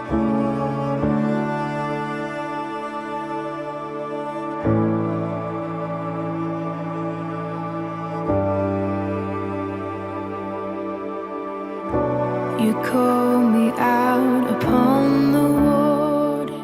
You call me out upon the waters.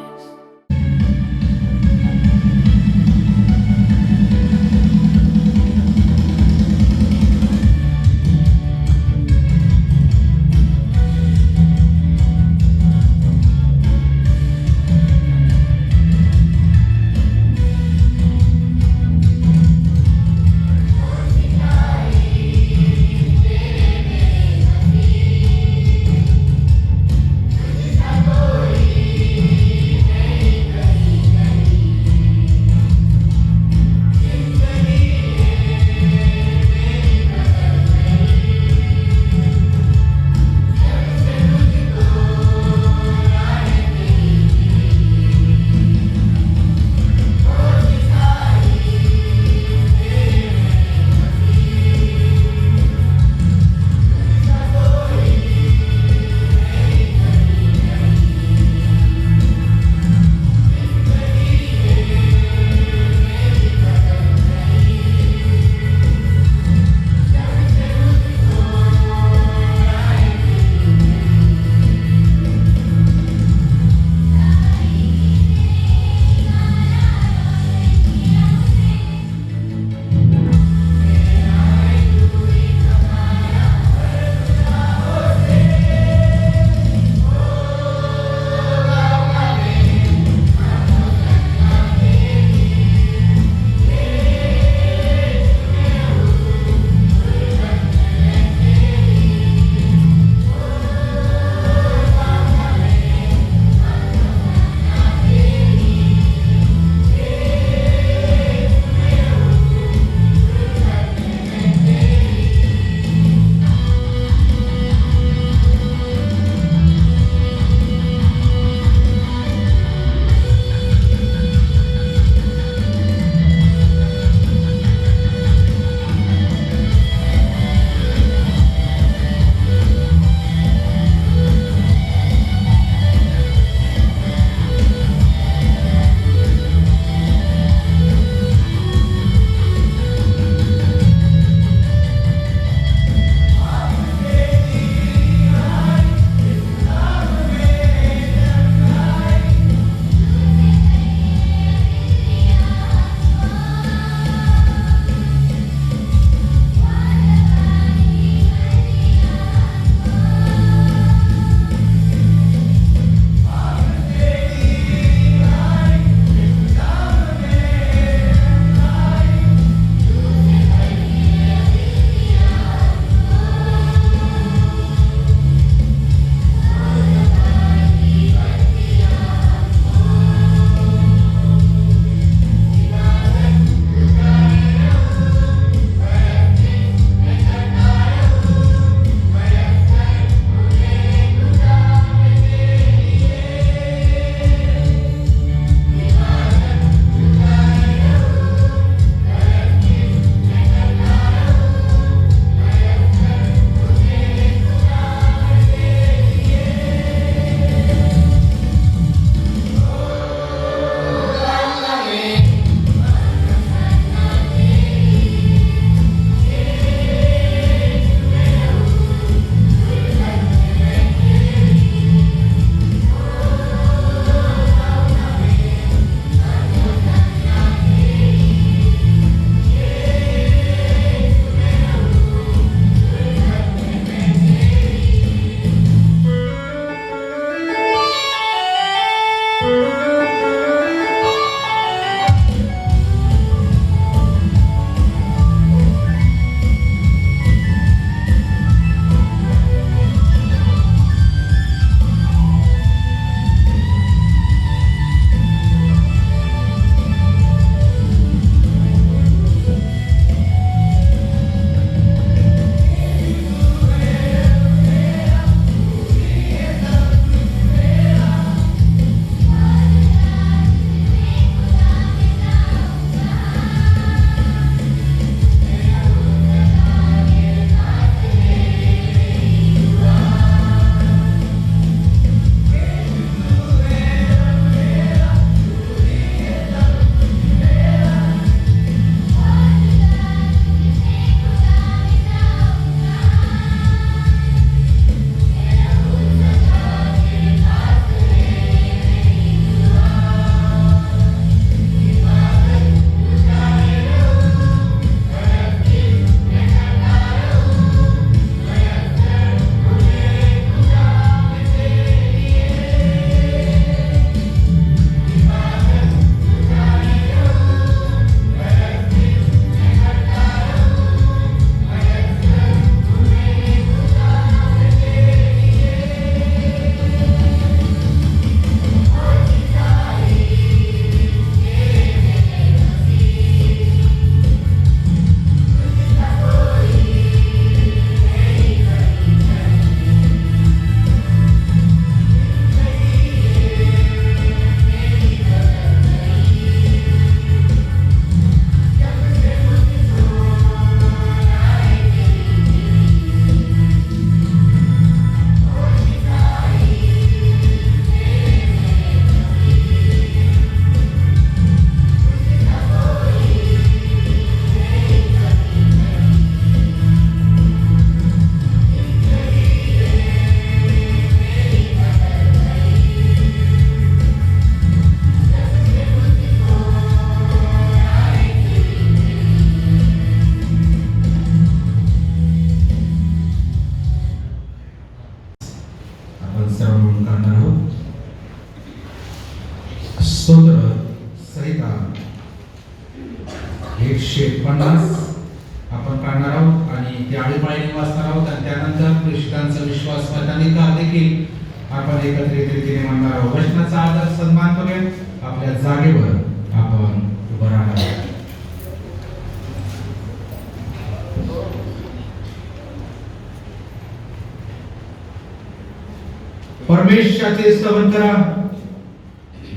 आपण सर्व मिळून करणार आहोत. स्तोत्र संहिता 150 आपण काढणार आहोत आणि ते आळीपाळीने वाचणार आहोत आणि त्यानंतर प्रेषितांचा विश्वास मताधिकार देखील आपण एकत्रित रीतीने मांडणार आहोत. वचनाचा आदर सन्मान करून आपल्या जागेवर आपण उभं राहणार आहोत. परमेश्वराचे स्तवन करा,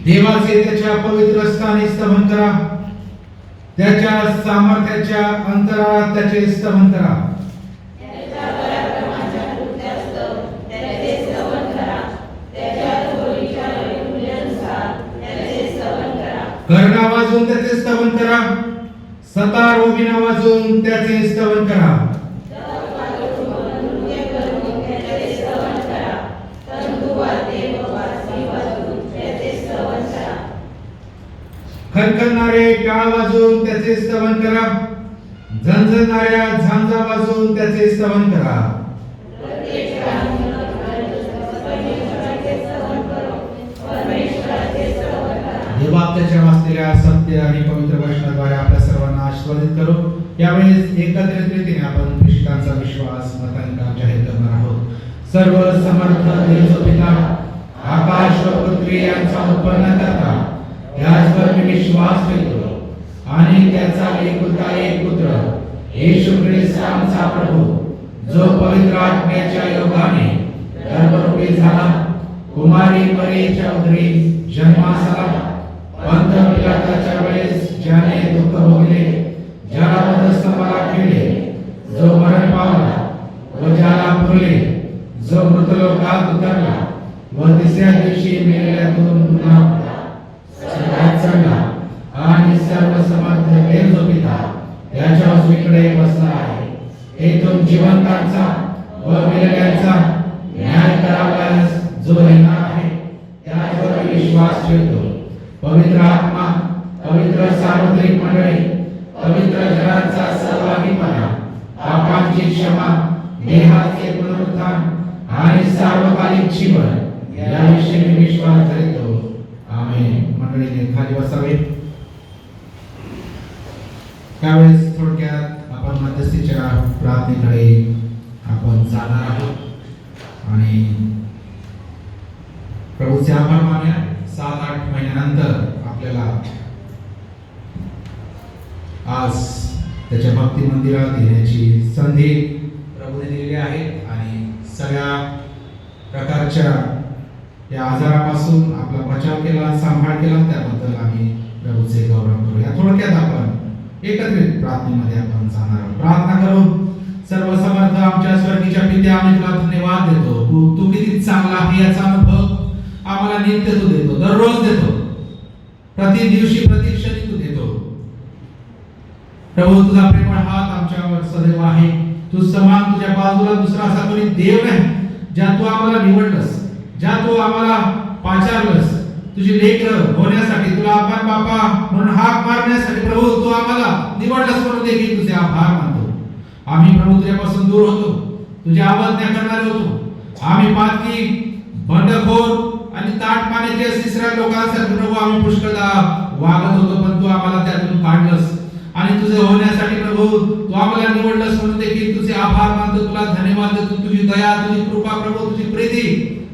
देवाचे त्याच्या पवित्र स्थानी स्तवन करा, त्याच्या सामर्थ्याच्या अंतराळात त्याचे स्तवन करा. त्याच्या पराक्रमाच्या कृत्यास्तव त्याचे स्तवन करा, त्याच्या थोरीच्या वैभवनुसार त्याचे स्तवन करा. कर्णा वाजवून त्याचे स्तवन करा, सतार व वीणा वाजवून त्याचे स्तवन करा. खनखनणारे टाळ वाजवून त्याचे स्तवन करा, झणझणणाऱ्या झांजा वाजवून त्याचे स्तवन करा. देवा त्याच्या वाचलेल्या सत्य आणि पवित्र वचनाद्वारे आपल्या सर्वांना आशीर्वादित करो. यावेळेस एकत्रित रीतीने आपण ख्रिस्तांचा विश्वास मतांका जाहीर करणार आहोत. सर्व समर्थ देव पिता, आकाश व पृथ्वी यांचा उत्पन्न करता, त्याचवर मी विश्वास ठेवतो आणि त्याचा एकुलता एक पुत्र येशू ख्रिस्त आमचा प्रभू, जो पवित्र आत्म्याच्या योगाने गर्भरूपी झाला, कुमारी मरियेच्या उदरी जन्मास आला, पंत पिलाताच्या वेळेस ज्याने दुःख भोगले, ज्याला वधस्तंभाला खिळले, जो मरण पावला व ज्याला पुरले, जो मृतलोकात उतरला व तिसऱ्या दिवशी मेलेल्यातून पुन्हा चढला आणि सर्व समर्थ देव जो पिता त्याच्या उजवीकडे बसला आहे, तेथून जिवंतांचा व मेलेल्यांचा न्याय करावयास जो येणार आहे, त्यावर विश्वास ठेवतो. पवित्र आत्मा, पवित्र सार्वत्रिक मंडळी, पवित्र जनाचा सहभागीपणा, पापांची क्षमा, देहाचे पुनरुत्थान आणि सार्वकालिक जीवन याविषयी मी विश्वास धरतो. आमेन. मंडळीने खाली बसावे. त्यावेळेस थोडक्यात आपण मध्यस्थीच्या प्रार्थनेकडे आपण जाणार आहोत आणि प्रभूचे आभार मानूया. 7-8 महिन्यानंतर आपल्याला आज त्याच्या भक्ती मंदिरात येण्याची संधी प्रभूने दिलेली आहे आणि सगळ्या प्रकारच्या या आजारापासून आपला बचाव केला, सांभाळ केला, त्याबद्दल आम्ही प्रभूचे गौरव करूया. थोडक्यात आपण एकत्रित प्रार्थनेमध्ये आपण जाणार आहोत. प्रार्थना करू. सर्व समर्थ आमच्या स्वर्गीच्या पित्या, आम्ही तुला धन्यवाद देतो. तू किती चांगला आहे याचा अनुभव आम्हाला नित्य तू देतो, दररोज देतो, प्रति दिवशी प्रति क्षणी तू देतो. प्रभू, तुझा प्रेमळ हात आमच्यावर सदैव आहे. तू समान तुझ्या बाजूला दुसरा असा कोणी देव नाही, ज्या तू आम्हाला निवडलंस, ज्या तू आम्हाला पाचारलंस, तुझी लेकरं होण्यासाठी, तुला आपण बापा म्हणून हाक मारण्यासाठी प्रभू तू आम्हाला निवडलंस. म्हणून देखील तुझे आभार मानतो. आम्ही प्रभू तुझ्यापासून दूर होतो, तुझी अवज्ञा करणारे होतो. आम्ही पातकी, बंडखोर आणि ताट पाण्याचे तिसऱ्या लोकांसाठी प्रभू आम्ही पुष्कळदा वागत होतो, पण तू आम्हाला त्यातून काढलंस आणि तुझे होण्यासाठी प्रभू तू आम्हाला निवडलंस. म्हणून देखील तुझे आभार मानतो, तुला धन्यवाद देतो. तुझी दया, तुझी कृपा प्रभू, तुझी प्रीती,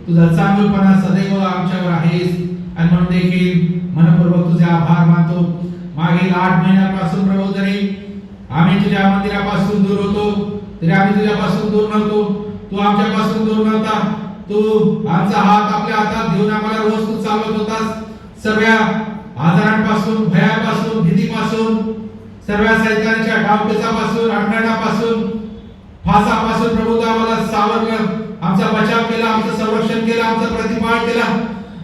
तुझा चांगुलपणा सदैव आमच्यावर आहेस आणि म्हणून देखील मनपूर्वक तुझे आभार मानतो. मागील 8 महिन्यापासून प्रभू जरी आम्ही तुझ्या मंदिरापासून दूर होतो, तरी आम्ही तुझ्यापासून दूर नव्हतो, तू आमच्यापासून दूर नव्हता. तू आमचा हात आपल्या हातात घेऊन आम्हाला रोज तू चालवत होतास. सर्व आजारांपासून, भयापासून, भीतीपासून, सर्व सैतानाच्या डावपेचापासून, अडथळ्यापासून, फासापासून प्रभू तू आम्हाला सावरलं, आमचा बचाव केला, आमचं संरक्षण केलं, आमचा प्रतिपाळ केला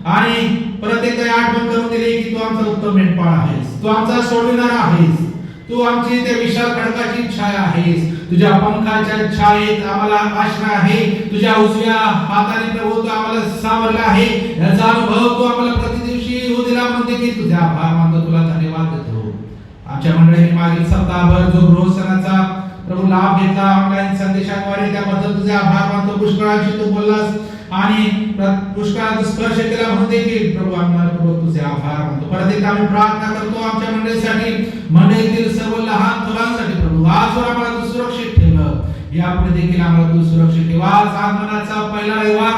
आणि परत एकदा आठवण करून दिली की तू आमचा उत्तम मेंढपाळ आहेस, तू आमचा सोडविणारा आहेस, तू आमची त्या विशाल खडकाची छाया आहेस. तुझ्या पंखाच्या छायेत आम्हाला आश्रय आहे. तुझ्या उजव्या हाताने प्रभू तू आम्हाला सावरला आहे. याचा अनुभव तू आम्हाला प्रतिदिवशी येऊ दिला. म्हणून देखील तुझे आभार मानतो, तुला धन्यवाद देतो. आमच्या मंडळीने मागील सप्ताहभर जो गृह सणाचा प्रभू लाभ घेतला ऑनलाईन संदेशाद्वारे, त्याबद्दल तुझे आभार मानतो. पुष्कळांशी तू बोललास, आणि पुष्कळाचा स्पर्श केला म्हणून देखील प्रभू आम्हाला तुझे आभार मानतो. परत एकदा आम्ही प्रार्थना करतो आमच्या मंडळीसाठी, मंडळीतील सर्व लहान थोरांसाठी प्रभू आजवर आम्हाला तू सुरक्षित ठेवलं, यापुढे देखील आम्हाला तू सुरक्षित ठेव. आज आगमनाचा पहिला रविवार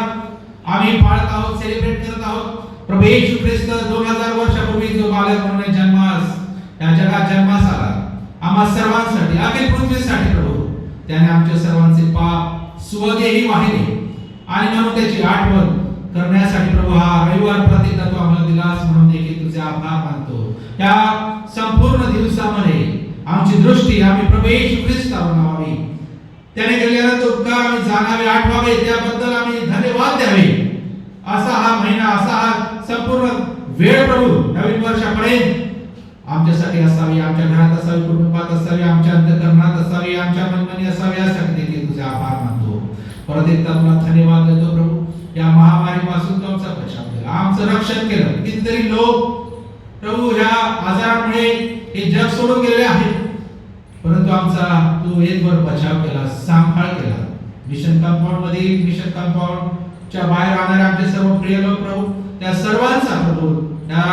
आम्ही पाळत आहोत, सेलिब्रेट करत आहोत. प्रभू येशू ख्रिस्त 2000 वर्षापूर्वी जो बालक म्हणून जन्मास या जगात जन्मास आला आम्हा सर्वांसाठी, अखिल पृथ्वीसाठी प्रभू, त्याने आमच्या सर्वांचे पाप स्वदेही वाहिले आणि म्हणून त्याची आठवण करण्यासाठी प्रभू हा रविवार प्रतीक तू आम्हाला दिलास म्हणून देखील तुझे आभार मानतो. या संपूर्ण दिवसामध्ये आमची दृष्टी आम्ही प्रभू येशू ख्रिस्तावर लावावी, त्याने केलेला तो उपकार आम्ही जाणावे, आठवावे, त्याबद्दल आम्ही धन्यवाद द्यावे. असा हा महिना, असा हा संपूर्ण वेळ प्रभू नवीन वर्षापर्यंत आमच्यासाठी असावी, आमच्या घरात असावी, कुटुंबात असावी, आमच्या अंतःकरणात असावी, आमच्या मनमनी असावी, यासाठी देखील तुझे आभार मानतो. परत एकदा तुला धन्यवाद देतो प्रभू. या महामारीपासून तू आमचा बचाव केला, आमचं रक्षण केलं. कितीतरी लोक प्रभू ह्या आजारामुळे हे जग सोडून गेले आहेत, परंतु आमचा तू एकवर बचाव केला, सांभाळ केला. मिशन कंपाऊंड मध्ये, मिशन कंपाऊंडच्या बाहेर राहणारे आमचे सर्व प्रिय लोक प्रभू, त्या सर्वांचा प्रभू त्या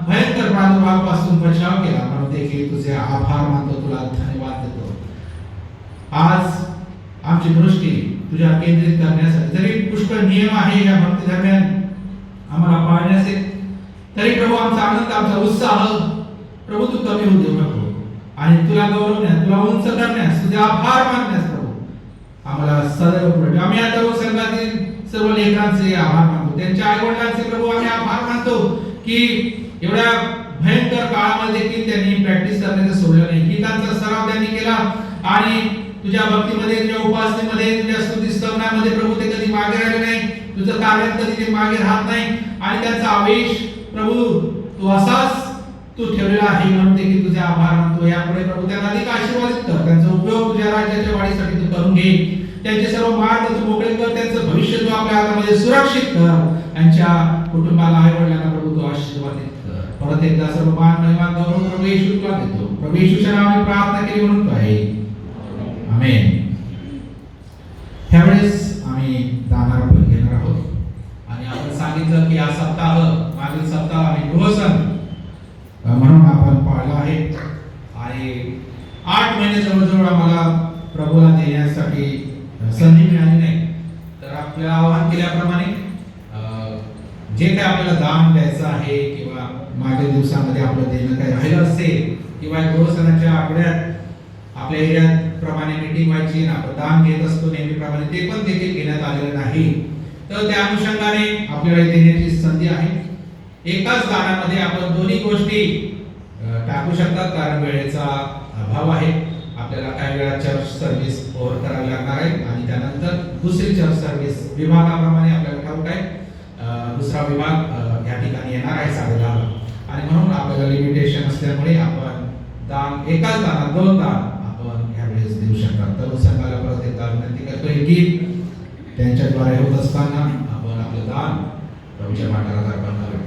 भयंकर प्रादुर्भावापासून बचाव केला म्हणून देखील तुझे आभार मानतो, तुला धन्यवाद देतो. आज आमची दृष्टी तुझ्या केंद्रित करण्यासाठी, जरी पुष्कळ नियम आहे या भक्ती दरम्यान आम्हाला पाळण्याचे, तरी प्रभू आमचा आनंद, आमचा उत्साह प्रभू तू कमी होऊ देऊ नको. आणि तुला गौरवण्यास, तुला उंच करण्यास, तुझे आभार मानण्यास प्रभू आम्हाला सदैव पुढे. आम्ही आता संघातील सर्व लेकरांचे आभार मानतो, त्यांच्या आई वडिलांचे प्रभू आम्ही आभार मानतो की एवढ्या भयंकर काळामध्ये देखील त्यांनी प्रॅक्टिस करण्याचं सोडलं नाही, गीतांचा सराव त्यांनी केला आणि तुझ्या भक्तीमध्ये, तुझ्या उपासनेमध्ये, तुझ्या स्तुती स्तवनामध्ये प्रभू ते कधी मागे राहिले नाही, तुझं कार्य कधी ते मागे राहत नाही. आणि त्यांचा आवेश प्रभू तू असाच तू ठेवलेला आहे म्हणून देखील तुझे आभार मानतो. यापुढे प्रभू त्यांना अधिक आशीर्वादित कर, त्यांचा उपयोग तुझ्या राज्याच्या वाढीसाठी तू करून घे. त्यांचे सर्व मार्ग तू मोकळे कर, त्यांचं भविष्य तू आपल्या हातामध्ये सुरक्षित कर. त्यांच्या कुटुंबाला, आई वडिलांना प्रभू तू आशीर्वादित कर. परत एकदा सर्व मान, महिमा, गौरव प्रभू येशू तुला देतो. प्रभू येशूच्या नावाने प्रार्थना केली म्हणून आहे, आमेन. ह्यावेळेस आम्ही दानार्पण घेणार आहोत आणि आपण सांगितलं की हा सप्ताह, मागील सप्ताह आम्ही गृहसन म्हणून आपण पाळला आहे आणि 8 महिने जवळजवळ आम्हाला प्रभूला देण्यासाठी संधी मिळाली नाही. तर आपल्याला आवाहन केल्याप्रमाणे जे काही आपल्याला दान द्यायचं आहे किंवा मागील दिवसामध्ये आपलं देणं काही राहिलं असेल किंवा गृहसनाच्या आठवड्यात आपल्या एरियात प्रमाणे मीटिंग व्हायची, आपण दान घेत असतो नेहमीप्रमाणे, ते पण देखील घेण्यात आलेलं नाही. तर त्या अनुषंगाने आपल्याला देण्याची संधी आहे. एकाच दानामध्ये आपण दोन्ही गोष्टी टाकू शकतात, कारण वेळेचा अभाव आहे. आपल्याला काही वेळा चर्च सर्व्हिस ओव्हर करावी लागणार आहे आणि त्यानंतर दुसरी चर्च सर्व्हिस विभागाप्रमाणे आपल्याला ठाऊक आहे दुसरा विभाग या ठिकाणी येणार आहे 10:30 आणि म्हणून आपल्याला लिमिटेशन असल्यामुळे आपण दान, एकाच दानात 2 दान आपण यावेळेस देऊ शकतात. तर संघाला परत एकदा विनंती करतोय की त्यांच्याद्वारे होत असताना आपण आपलं दान प्रभूच्या मार्गाला अर्पण करावे.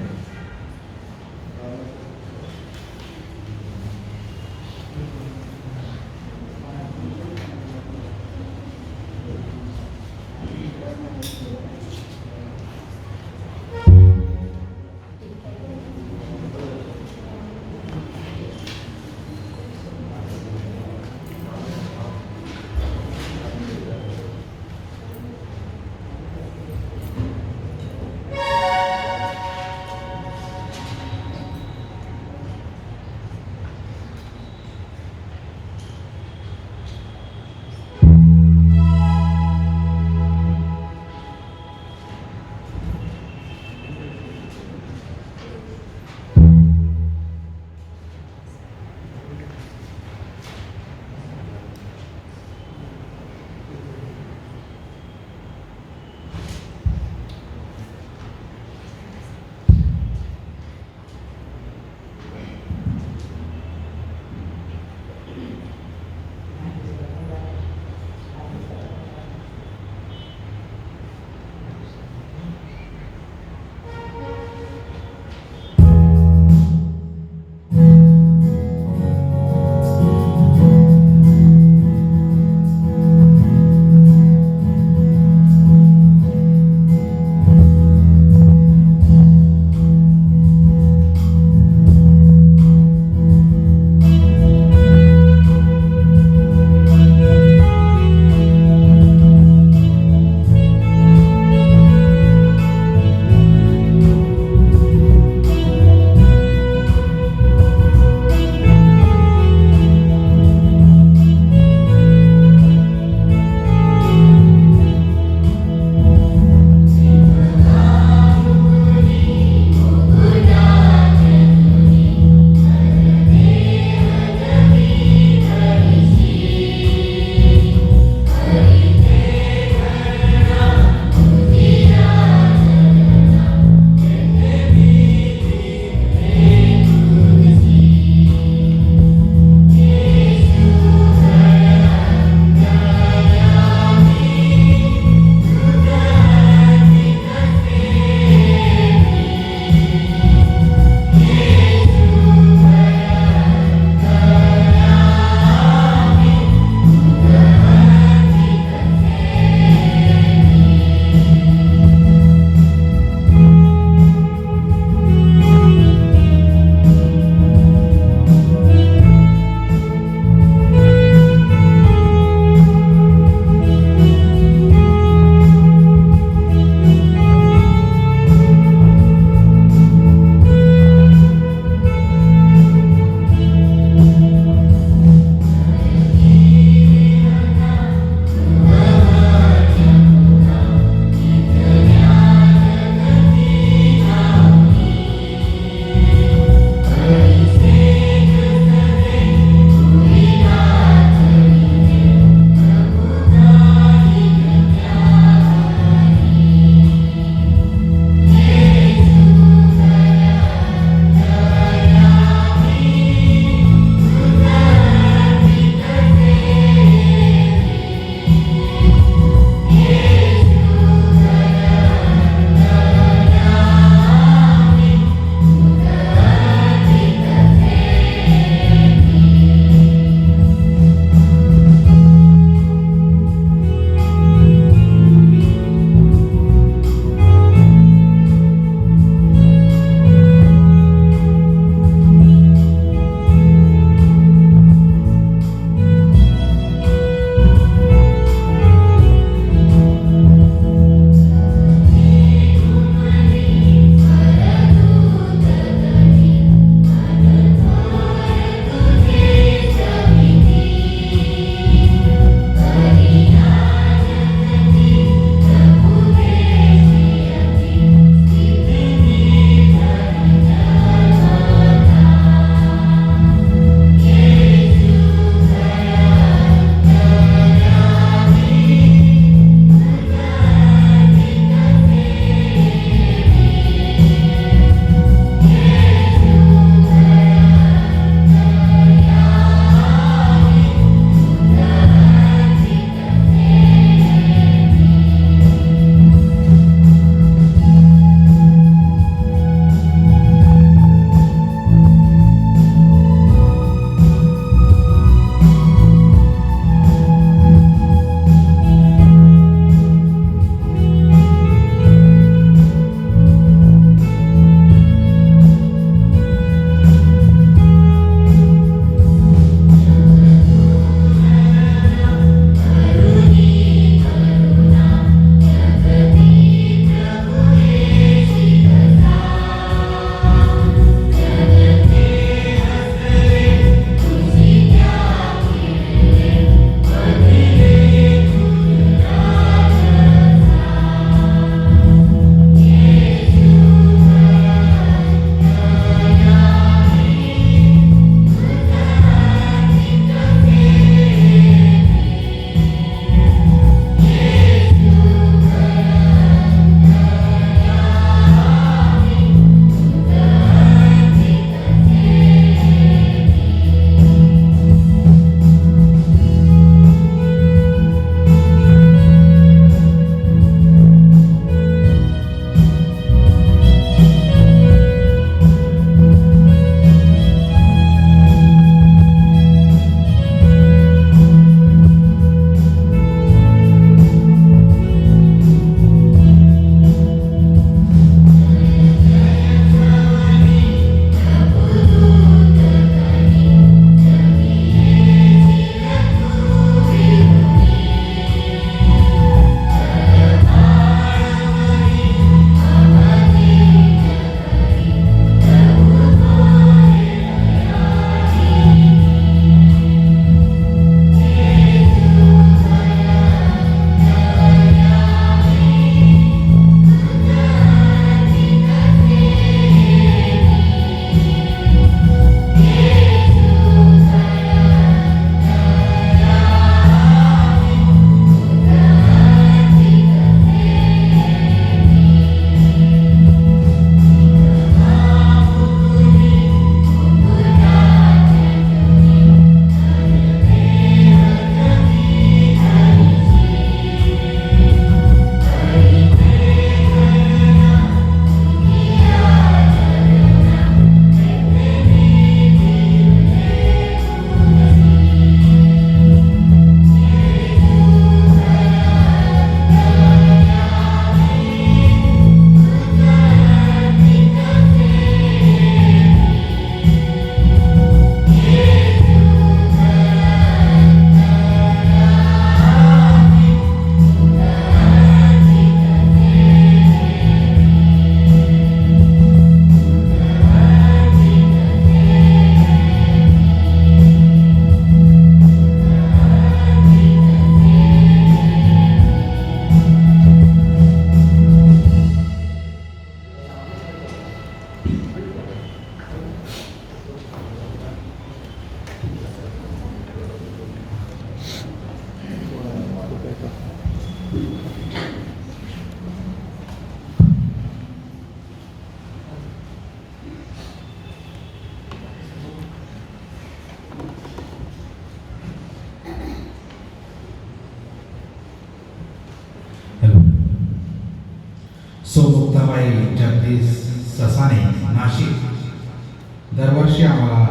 मुक्ताबाई जगदीश ससाने नाशिक दरवर्षी आम्हाला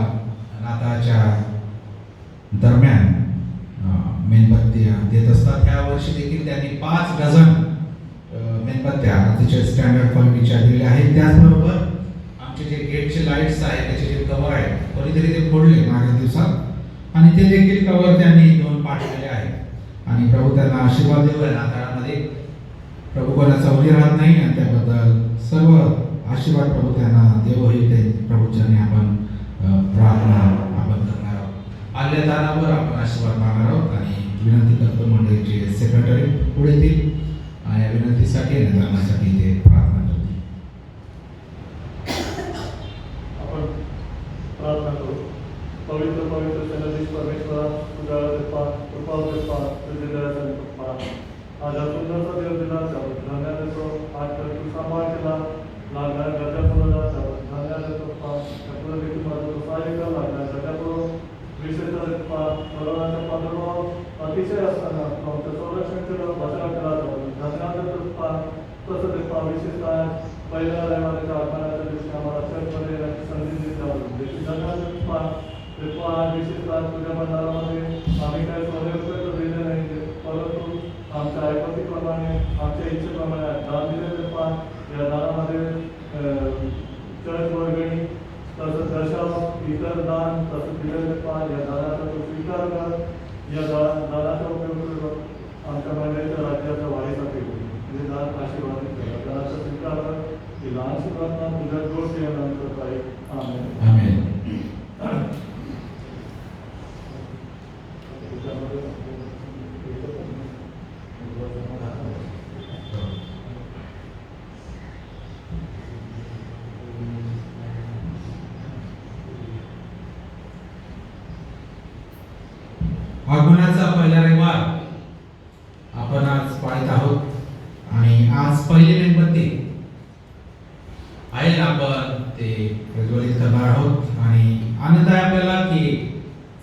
नाताळच्या दरम्यान मेणबत्त्या देत असतात. ह्या वर्षी देखील त्यांनी 5 डझन मेणबत्त्या अतिशय स्टँडर्ड क्वालिटीच्या दिलेल्या आहेत. त्याचबरोबर आमचे जे गेटचे लाईट्स आहेत त्याचे जे कव्हर आहे कोणीतरी ते फोडले मागील दिवसात आणि ते देखील कव्हर त्यांनी 2 पाठवलेले आहेत आणि प्रभू त्यांना आशीर्वाद देऊ. नाताळामध्ये प्रभू कोणाचा उरी राहत नाही आणि त्याबद्दल सर्व आशीर्वाद प्रभू त्यांना देव होईल ते प्रभूच्याने आपण प्रार्थना आपण करणार आहोत. आल्या दानावर आपण आशीर्वाद मागणार आहोत आणि विनंती करतो मंडळीचे सेक्रेटरी पुढे येतील या विनंतीसाठी आणि दानासाठी ते प्रार्थना करतील. आपण प्रार्थना करू. पवित्र पवित्र जगदीश परमेश्वरा, तुझ्या कृपा तुझे दयाचा कृपा आज हा सुंदरसा देव दिला धन्यवाद देतो. आज तू सांभाळ केला लागणार गजापुराला धन्यवाद देतो. त्यापुढे देखील माझं तो सहाय्य करा लागणार गजापुर विशेषतः कोरोनाचा प्रादुर्भाव अतिशय असताना आमचं संरक्षण केलं बचाव केला धन्यवाद देतो. तसं ते विशेषतः पहिल्या रविवाराच्या आगमनाच्या दिवशी आम्हाला चर्चमध्ये येण्याची संधी दिली धन्यवाद देतो. विशेषतः तुझ्या बंधारामध्ये आम्ही काही स्वयंपेठ दिले नाही परंतु आमच्या ऐपतीप्रमाणे आमच्या इच्छेप्रमाणे दान दिले या दानामध्ये चर्च वर्गणी तसंच दशाव इतर दान तसं दिलेले या दानाचा तो स्वीकार कर. या दानाचा उपयोग करून आमच्या मंडळीच्या राज्याच्या वाढीसाठी म्हणजे दान आशीर्वादित केला दानाचा स्वीकार कर. ही लहानशी प्रार्थना तुझ्या गोष्टी नंतर काही आमेन. आगमनाचा पहिला रविवार आपण आज पाळत आहोत आणि आज पहिली मेणबत्ती आहे आपण ते प्रज्वलित करणार आहोत आणि आनंद आहे आपल्याला की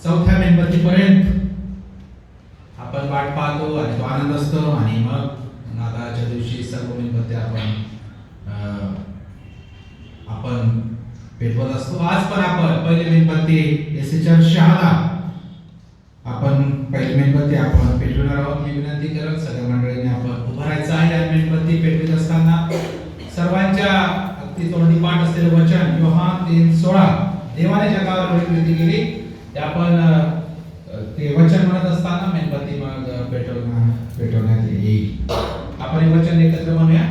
4थ्या मेणबत्तीपर्यंत आपण वाट पाहतो आणि तो आनंद असतो आणि मग नाताळच्या दिवशी सर्व मेणबत्त्या आपण पेटवत असतो. आज पण आपण पहिली मेणबत्ती एसी चर्च शहादा आपण पहिली मेणबत्ती आपण पेटवणार आहोत. मी विनंती करत सगळ्या मंडळींनी आपण उभं राहायचं आहे. आणि मेणबत्ती पेटवत असताना सर्वांच्या अगदी तोंडी पाठ असलेलं वचन योहान 3:16 देवाने जगावर एवढी प्रीती केली ते आपण ते वचन म्हणत असताना मेणबत्ती मग पेटवण्यात येईल. आपण हे वचन एकत्र म्हणूया.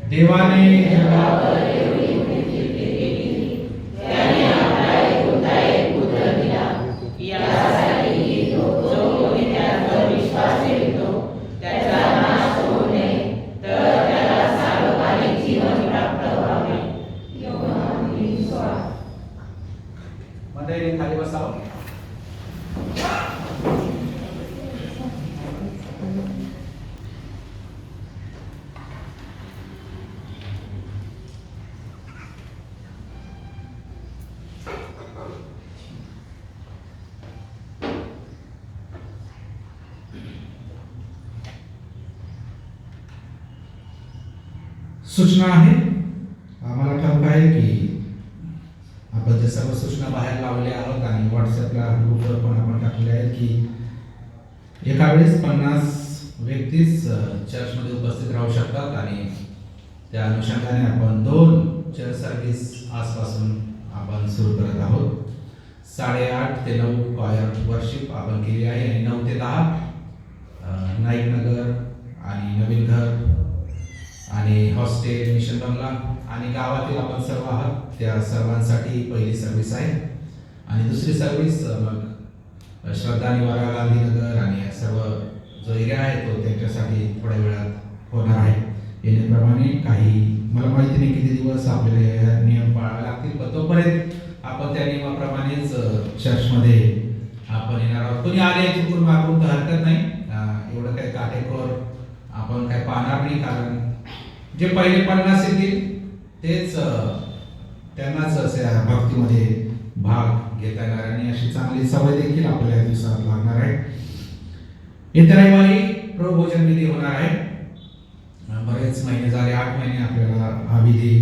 देवाने जगावर एवढी प्रीती केली त्याने आपला एकुलता एक पुत्र दिला यासाठी जो कोणी त्यावर विश्वास ठेवतो त्याचा नाश होऊ नये तर त्याला सार्वकालिक जीवन प्राप्त व्हावे. योहान 3:16. मंडळी खाली बसावं. सूचना आहे. आम्हाला ठाऊक आहे की आपण जे सर्व सूचना बाहेर लावल्या आहोत आणि व्हॉट्सअपला ग्रुपवर पण आपण टाकले आहेत की एका वेळेस 50 व्यक्तीच चर्चमध्ये उपस्थित राहू शकतात आणि त्या अनुषंगाने आपण 2 चर्च सर्व्हिस आजपासून आपण सुरू करत आहोत. 8:30 ते 9 कॉयर वर्शिप आपण केली आहे आणि 9 ते 10 नाईक नगर आणि नवीन घर आणि हॉस्टेल मिशन बंगला आणि गावातील आपण सर्व आहात त्या सर्वांसाठी पहिली सर्व्हिस आहे आणि दुसरी सर्व्हिस मग श्रद्धा निवारा गांधीनगर आणि सर्व जो एरिया आहे तो त्यांच्यासाठी थोड्या वेळात होणार आहे. येण्याप्रमाणे काही मला माहिती नाही किती दिवस आपल्याला नियम पाळावे लागतील पण तोपर्यंत आपण त्या नियमाप्रमाणेच चर्चमध्ये आपण येणार आहोत. कोणी आले चुकून मागून तर हरकत नाही. एवढं काही काटेकोर आपण काही पाहणार नाही कारण जे पहिले 50 येतील तेच त्यांनाच अशा भक्तीमध्ये भाग घेता येणार आणि अशी चांगली सवय देखील आपल्याला या दिवसात लागणार आहे. येत्या रविवारी प्रभू भोजन विधी होणार आहे. बरेच महिने झाले, 8 महिने आपल्याला हा विधी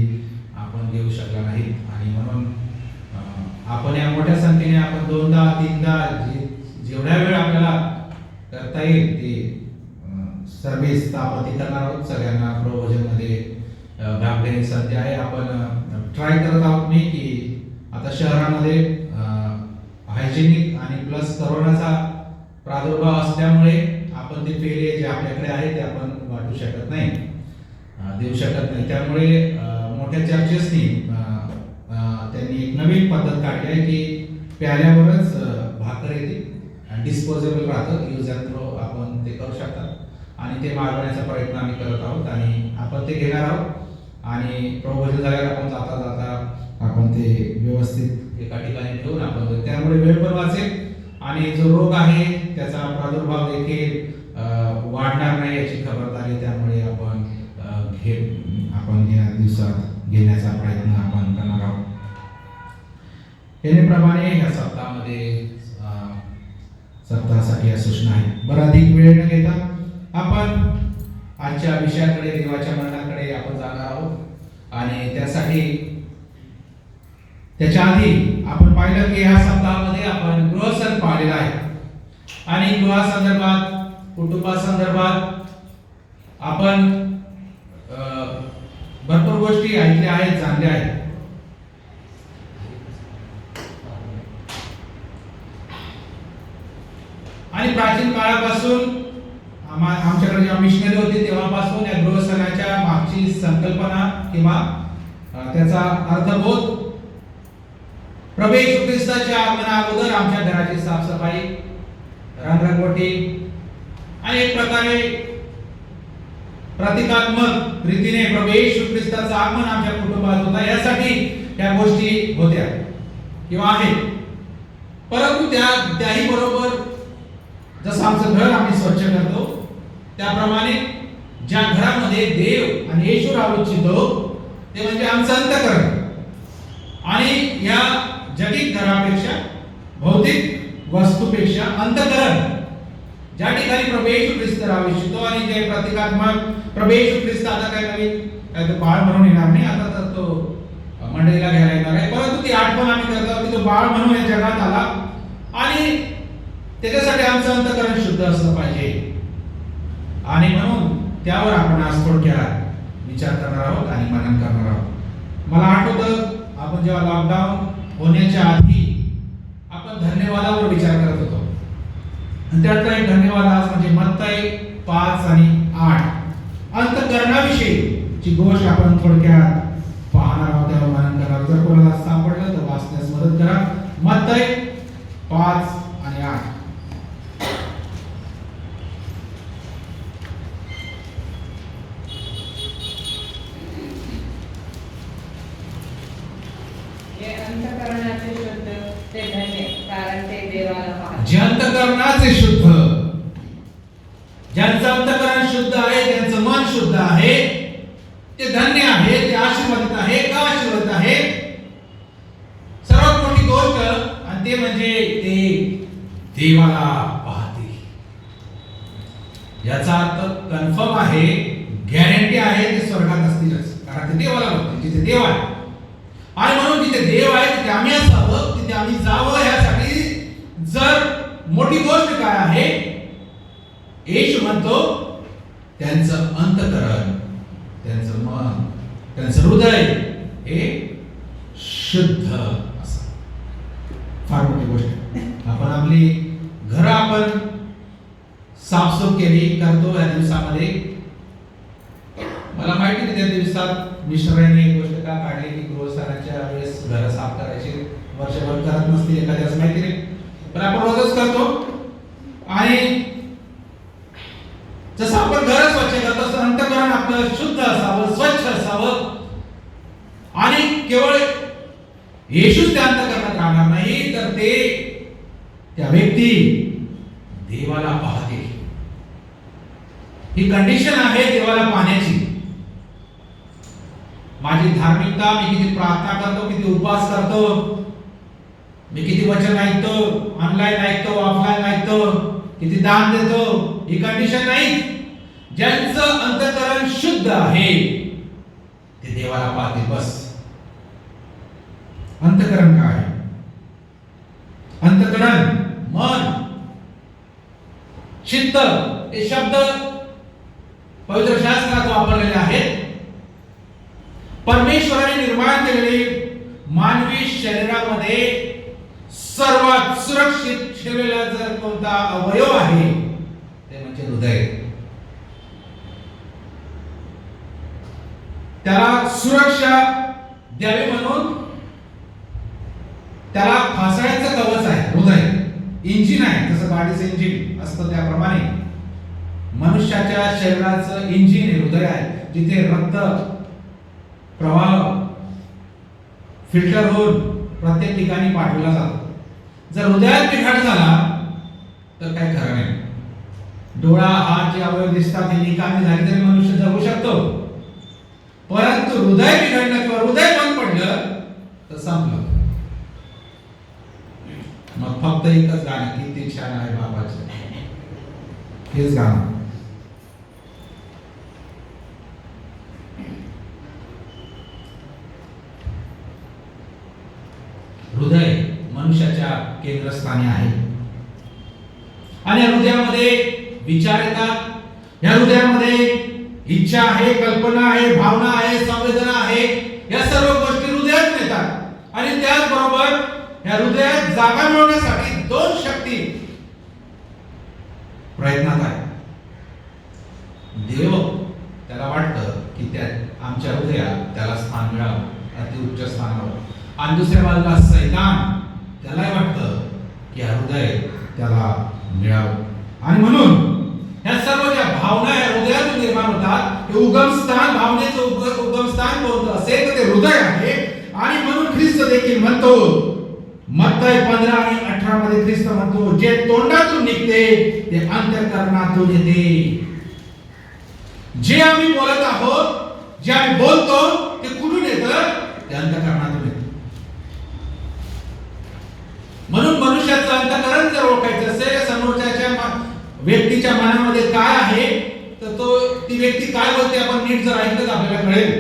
आपण घेऊ शकला नाही आणि म्हणून आपण या मोठ्या संख्येने आपण 2दा 3दा जेवढ्या वेळ आपल्याला करता येईल ते सर्व्हिस स्थापित करणार आहोत. सगळ्यांना प्रभोजनमध्ये भाग घेण्याची संधी आहे. आपण ट्राय करत आहोत मी की आता शहरामध्ये हायजेनिक आणि प्लस करोनाचा प्रादुर्भाव असल्यामुळे आपण ते पेले जे आपल्याकडे आहे ते आपण वाटू शकत नाही, देऊ शकत नाही. त्यामुळे मोठ्या चर्चेसनी त्यांनी एक नवीन पद्धत काढली आहे की प्याल्यावरच भाकर येते आणि डिस्पोजेबल राहतं, यूज अँड थ्रो आपण ते करू शकतात आणि ते मागवण्याचा प्रयत्न आम्ही करत आहोत आणि आपण ते घेणार आहोत आणि प्रबोधन झाल्यावर आपण जाता जाता आपण ते व्यवस्थित एका ठिकाणी ठेवून आपण त्यामुळे वेळ पण वाचेल आणि जो रोग आहे त्याचा प्रादुर्भाव देखील वाढणार नाही याची खबरदारी त्यामुळे आपण या दिवसात घेण्याचा प्रयत्न आपण करणार आहोत. याप्रमाणे या सप्ताहासाठी या सूचना आहे. बरं, अधिक वेळ न घेता आपण आजच्या विषयाकडे, देवाच्या मरणाकडे आपण जाणार आहोत आणि त्याच्या आधी आपण पाहिलं की ह्या सप्ताहामध्ये आपण गृहसण पाहिलेला आहे आणि गृहासंदर्भात, कुटुंबासंदर्भात आपण भरपूर गोष्टी ऐकल्या आहेत, जाणल्या आहेत. आणि प्राचीन काळापासून आमच्याकडे जेव्हा मिशनरी होते तेव्हापासून या गृहसणाच्या मागची संकल्पना किंवा त्याचा अर्थबोध प्रभू येशू ख्रिस्ताच्या आगमना अगोदर आमच्या घराची साफसफाई, रंगरंगोटी आणि एक प्रकारे प्रतिकात्मक रीतीने प्रभू येशू ख्रिस्ताचं आगमन आमच्या कुटुंबात होता यासाठी त्या गोष्टी होत्या किंवा आहेत. परंतु त्याही बरोबर जसं आमचं घर आम्ही स्वच्छ करतो त्याप्रमाणे ज्या घरामध्ये देव आणि येशू राहू इच्छितो ते म्हणजे आमचं अंतःकरण आणि या जगिक घरापेक्षा, भौतिक वस्तूपेक्षा अंतःकरण ज्या ठिकाणी प्रभू येशू ख्रिस्त राहू इच्छितो आणि जे प्रतिकात्मक प्रभू येशू ख्रिस्त आता काय नवीन बाळ म्हणून येणार नाही, आता तर तो मंडळीला घ्यायला येणार आहे, परंतु ती आठवण आम्ही करतो की तो बाळ म्हणून या जगात आला आणि त्याच्यासाठी आमचं अंतःकरण शुद्ध असलं पाहिजे आणि म्हणून त्यावर आपण आज थोडक्यात विचार करणार आहोत आणि मनन करणार आहोत. मला आठवतं आपण जेव्हा लॉकडाऊन होण्याच्या आधी आपण धन्यवादावर विचार करत होतो आणि त्यातला एक धन्यवाद आज म्हणजे मत्तई 5 आणि 8 अंतःकरणाविषयीची गोष्ट आपण थोडक्यात पाहणार आहोत, त्यावर मनन करणार. जर कोणाला सापडलं तर वाचण्यास मदत करा. मत्तई 5 आणि 8. अंतःकरणाचे शुद्ध ते धन्य, कारण ते देवाला पाहतात. जे अंतःकरणाचे शुद्ध, ज्यांचं अंतःकरण शुद्ध आहे, ज्यांचं मन शुद्ध आहे, ते धन्य आहे, ते आशीर्वादित आहे. का आशीर्वादित आहे? सर्वात मोठी गोष्ट आणि ते म्हणजे ते देवाला पाहतील. याचा अर्थ कन्फर्म आहे, गॅरंटी आहे ते स्वर्गात असतीलच, कारण ते देवाला बघतील. जिथे देव आहे आणि म्हणून जिथे देव आहे तिथे आम्ही असावं, तिथे आम्ही जावं. यासाठी जर मोठी गोष्ट काय आहे, येशू म्हणतो त्यांचं अंतःकरण, त्यांचं मन, त्यांचं हृदय हे शुद्ध असं. फार मोठी गोष्ट. आपण आपली घरं आपण साफसूफ केली करतो या दिवसामध्ये. मला माहिती नाही त्या दिवसात मिस्टरांनी एक गोष्ट का काढली की गृहस्थानाच्या वेळेस घर साफ करायचे, वर्षभर करत नसते एखाद्याच माहिती नाही, पण आपण रोजच करतो. आणि जसं आपण घर स्वच्छ करतो तसं अंतःकरण आपलं शुद्ध असावं, स्वच्छ असावं आणि केवळ येशूच त्या अंतःकरणात राहणार नाही तर ते त्या व्यक्ती देवाला पाहतील. ही कंडिशन आहे देवाला पाहण्याची. माझी धार्मिकता, मी किती प्रार्थना करतो, किती उपवास करतो, मी किती वचन ऐकतो, ऑनलाईन ऐकतो, ऑफलाईन ऐकतो, किती दान देतो, ही कंडिशन नाही. ज्यांचं अंतःकरण शुद्ध शुद्ध आहे ते देवाला पाहतील बस. अंतकरण काय आहे? अंतकरण मन चित्त हे शब्द पवित्र शास्त्रात वापरलेले आहेत. परमेश्वराने निर्माण केलेले मानवी शरीरामध्ये सर्वात सुरक्षित ठेवलेला जर कोणता अवयव आहे ते म्हणजे हृदय. त्याला सुरक्षा द्यावी म्हणून त्याला फासायचं कवच आहे हृदय. इंजिन आहे, जसं गाडीचं इंजिन असतं त्याप्रमाणे मनुष्याच्या शरीराचं इंजिन हे हृदय आहे, जिथे रक्त प्रवाह फिल्टर होऊन प्रत्येक ठिकाणी पाठवला जातो. जर हृदयात बिघाड झाला तर काय खरं नाही. डोळा, हात जे अवयव दिसतात हे निकामी झाले तरी मनुष्य जगू शकतो, परंतु हृदय बिघडलं किंवा हृदय बंद पडलं तर संपलं. मग फक्त एकच गाणं, किती छान आहे बाबाचं, हेच गाणं. हृदय मनुष्याच्या केंद्रस्थानी आहे आणि हृदयामध्ये विचार येतात. या हृदयामध्ये इच्छा आहे, कल्पना आहे, भावना आहे, संवेदना आहे. या सर्व गोष्टी हृदयात येतात आणि त्याचबरोबर या हृदयात जागा मिळवण्यासाठी दोन शक्ती प्रयत्नात आहे. देव त्याला वाटतं की त्या आमच्या हृदयात त्याला स्थान मिळावं, अति उच्च स्थानावर, आणि दुसऱ्या बाजूला सैतान त्यालाही वाटतं की हृदय त्याला मिळावं. आणि म्हणून ह्या सर्व ज्या भावना या हृदयातून निर्माण होतात, हे उगमस्थान, भावनेचं उगमस्थान कोणतं असेल तर ते हृदय आहे. आणि म्हणून ख्रिस्त देखील म्हणतो, मत्तई 15 आणि 18 मध्ये ख्रिस्त म्हणतो, जे तोंडातून निघते ते अंतःकरणातून येते. जे आम्ही बोलत आहोत, जे आम्ही बोलतो ते कुठून येतं? ते अंतःकरणातून येतं. म्हणून मनुष्याचं अंतःकरण जर ओळखायचं असेल, समोरच्या व्यक्तीच्या मनामध्ये काय आहे, तर तो ती व्यक्ती काय बोलते आपण नीट जर ऐकलं तर आपल्याला कळेल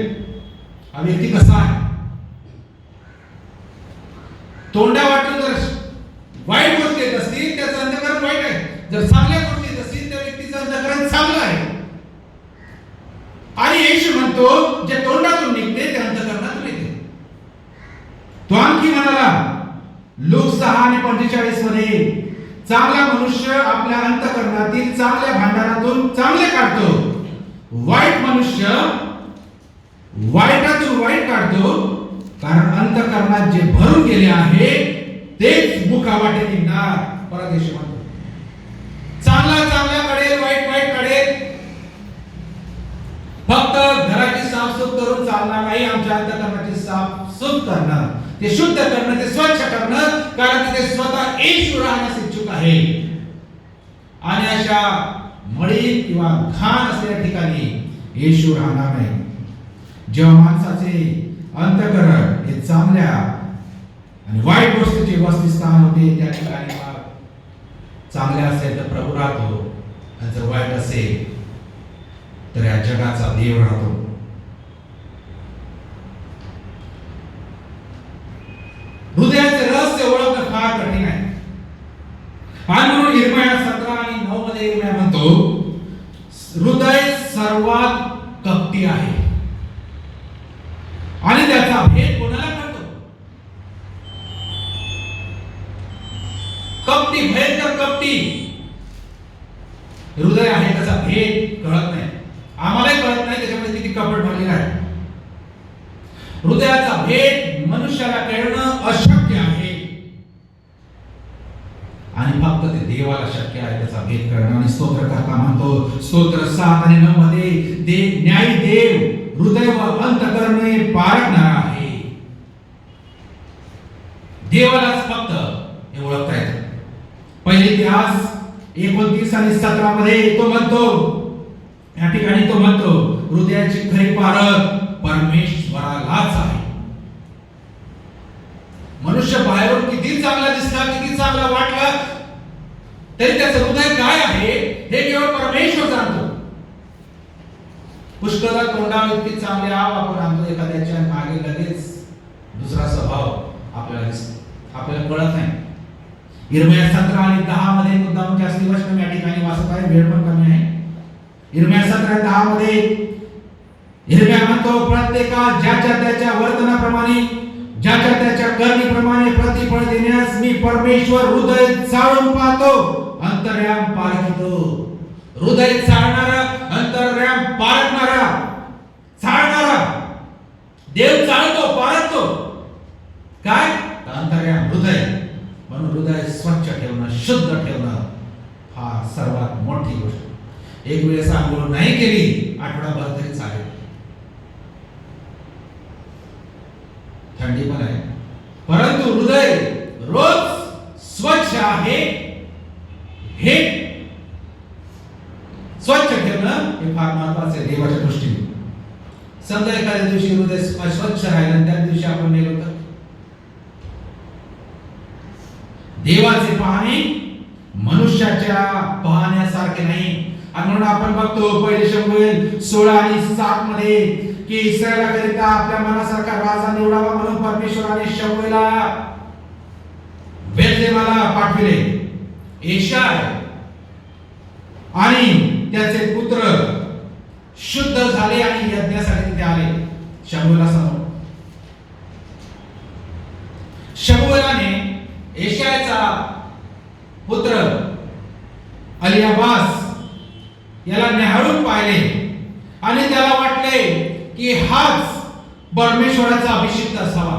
हा व्यक्ती कसा आहे. तोंडा वाटून जर वाईट गोष्टी येत असतील त्याचं अंतःकरण वाईट आहे, जर चांगल्या गोष्टी येत असतील त्या व्यक्तीचं अंतःकरण चांगलं आहे. आणि येशू म्हणतो, जे तोंडातून निघते ते अंतःकरणातून येते. तो आणखी म्हणाला लूक 6 आणि 45 मध्ये, चांगला मनुष्य आपल्या अंतःकरणातील चांगल्या भांडारातून चांगले काढतो, वाईट मनुष्य वाईटातून वाईट काढतो, कारण अंतःकरणात जे भरून गेले आहे तेच मुखावाटे निघणार. परदेश म्हणतो चांगला चांगला कळेल, वाईट वाईट कळेल. फक्त घराची साफसूफ करून चालणार नाही, आमच्या अंतःकरणाची साफसूफ करणं, ते शुद्ध करणं, ते स्वच्छ करणं, कारण ते स्वतः येशू राहण्यास इच्छुक आहे. आणि अशा मळी किंवा घाण असलेल्या ठिकाणी येशू राहणार नाही. जेव्हा माणसाचे अंतःकरण हे चांगल्या आणि वाईट गोष्टीचे वसतिस्थान होते, त्या ठिकाणी चांगले असेल तर प्रभू राहतो, आणि जर वाईट असेल तर या जगाचा देव राहतो. हृदयाचे रहस्य ओळखणं फार कठीण आहे. आणि म्हणून इर्मिया 17 आणि 9 मध्ये इर्मिया म्हणतो, हृदय सर्वात कपटी आहे आणि त्याचा भेद कोणाला कळतो? कपटी, भयंकर कपटी हृदय आहे, त्याचा भेद कळत नाही. आम्हालाही कळत नाही त्याच्यामध्ये किती कपट भरलेला आहे. हृदयाचा भेद मनुष्याला कळणं अशक्य आहे आणि फक्त ते देवाला शक्य आहे त्याचा भेद करणं. आणि स्तोत्रकर्ता म्हणतो, स्तोत्र 7 आणि 9 मध्ये, न्यायी देव हृदय व अंतःकरणे पारखणारा आहे. देवालाच फक्त हे ओळखता येतं. पहिले इतिहास 29 आणि 17 मध्ये तो म्हणतो, या ठिकाणी तो म्हणतो, हृदयाची खरी पारख परमेश्वरालाच आहे. मनुष्य बाहेरून किती चांगला दिसला, किती चांगला वाटला, तरी त्याचं हृदय काय आहे हे केवळ परमेश्वर जाणतो. पुष्कळ तोंडावर इतकी चांगले आव आपण आणतो एखाद्याच्या मागे लगेच दुसरा स्वभाव आपल्याला दिसतो, आपल्याला कळत नाही. इर्मिया 17 आणि 10 मध्ये मुद्दाम जास्ती वचन या ठिकाणी वाचत आहे, वेळ पण कमी आहे. इर्मिया 17:10 मध्ये इर्मिया म्हणतो, प्रत्येकास ज्याच्या त्याच्या वर्तनाप्रमाणे ज्याच्या त्याच्या करण्याप्रमाणे प्रतिफळ देण्यास मी परमेश्वर हृदय चाळून पाहतो, अंतर्याम पारखतो. हृदय चाळणारा, अंतर्याम पारखणारा, चाळणारा देव चाळतो, पारखतो. काय? अंतर्याम हृदय. म्हणून हृदय स्वच्छ ठेवणं, शुद्ध ठेवणं हा सर्वात मोठी गोष्ट. एक वेळेस आंघोळ नाही केली आठवडाभर तरी चालेल, थंडी पण आहे, परंतु हृदय रोज स्वच्छ आहे हे स्वच्छ ठेवणं हे फार महत्वाचे आहे देवाच्या दृष्टीने. समजा एखाद्या दिवशी हृदय स्वच्छ राहिलं, त्या दिवशी आपण नेलो तर देवाचे पाहणे मनुष्याच्या पाहण्यासारखे नाही. आणि म्हणून आपण बघतो पहिले शमूएल 16 आणि 7 मध्ये की इस्रायलाकरिता आपल्या मनासारखा राजा निवडावा म्हणून परमेश्वराने शमूएलला बेथलेहमला पाठविले. एशाय आणि त्याचे पुत्र शुद्ध झाले आणि यज्ञासाठी तिथे आले शमूएला समोर. शमूएलाने एशायचा पुत्र अलियाबास याला न्याहाळून पाहिले आणि त्याला वाटले की हाच परमेश्वराचा अभिषिक्त असावा.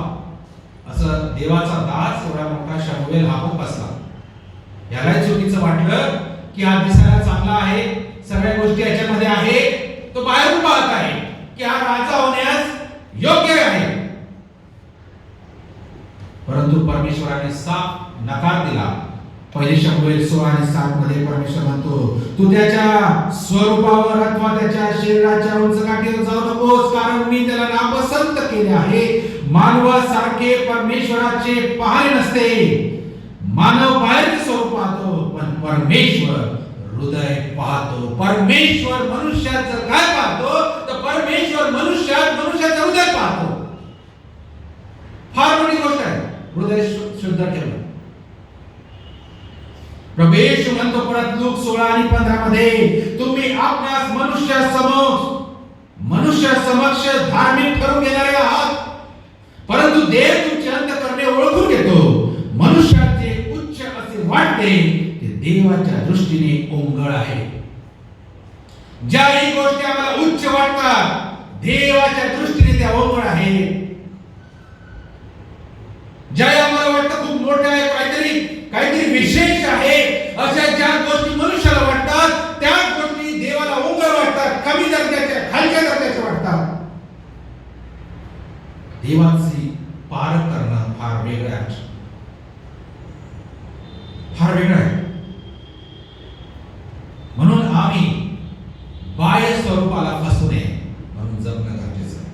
असं देवाचा दास एवढा मोठा शमूएल हा पण बसला. याला चुकीचं वाटलं की हा दिसायला चांगला आहे, सगळ्या गोष्टी याच्यामध्ये आहे, तो बाहेरून पाहत आहे की हा राजा होण्यास योग्य आहे. परंतु परमेश्वराने साफ नकार दिला. पहिले शमूएल 16 आणि 7 मध्ये परमेश्वर म्हणतो, तू त्याच्या स्वरूपावर अथवा त्याच्या शरीराच्या उंच गाठीवर जाऊ नकोस, कारण मी त्याला नापसंत केले आहे. मानवासारखे परमेश्वराचे पाहणे नसते. मानव बाहेरचे स्वरूप पाहतो, पण परमेश्वर हृदय पाहतो. परमेश्वर मनुष्याचं काय पाहतो तर परमेश्वर मनुष्याचं हृदय पाहतो. फार मोठी गोष्ट आहे हृदय शुद्ध ठेवणं. प्रभू येशू म्हणतो परत लूक 16 आणि 15 मध्ये, तुम्ही आपणास मनुष्य समक्ष धार्मिक ठरून घेणारे आहात, परंतु देव तुमचे अंतःकरणे ओळखून घेतो. मनुष्याचे उच्च असे वाटते ते देवाच्या दृष्टीने ओंगळ आहे. ज्याही गोष्टी आम्हाला उच्च वाटतात देवाच्या दृष्टीने त्या ओंगळ आहे. ज्या आम्हाला वाटतं खूप मोठं आहे, काहीतरी विशेष आहे, अशा ज्या गोष्टी मनुष्याला वाटतात त्या गोष्टी देवाला ओंगळ वाटतात, कमी दर्जाच्या, खालच्या दर्जाच्या वाटतात. देवाची पारख करणं फार वेगळं आहे, फार वेगळं आहे. म्हणून आम्ही बाह्य स्वरूपाला फसू नये म्हणून जगणं गरजेचं आहे.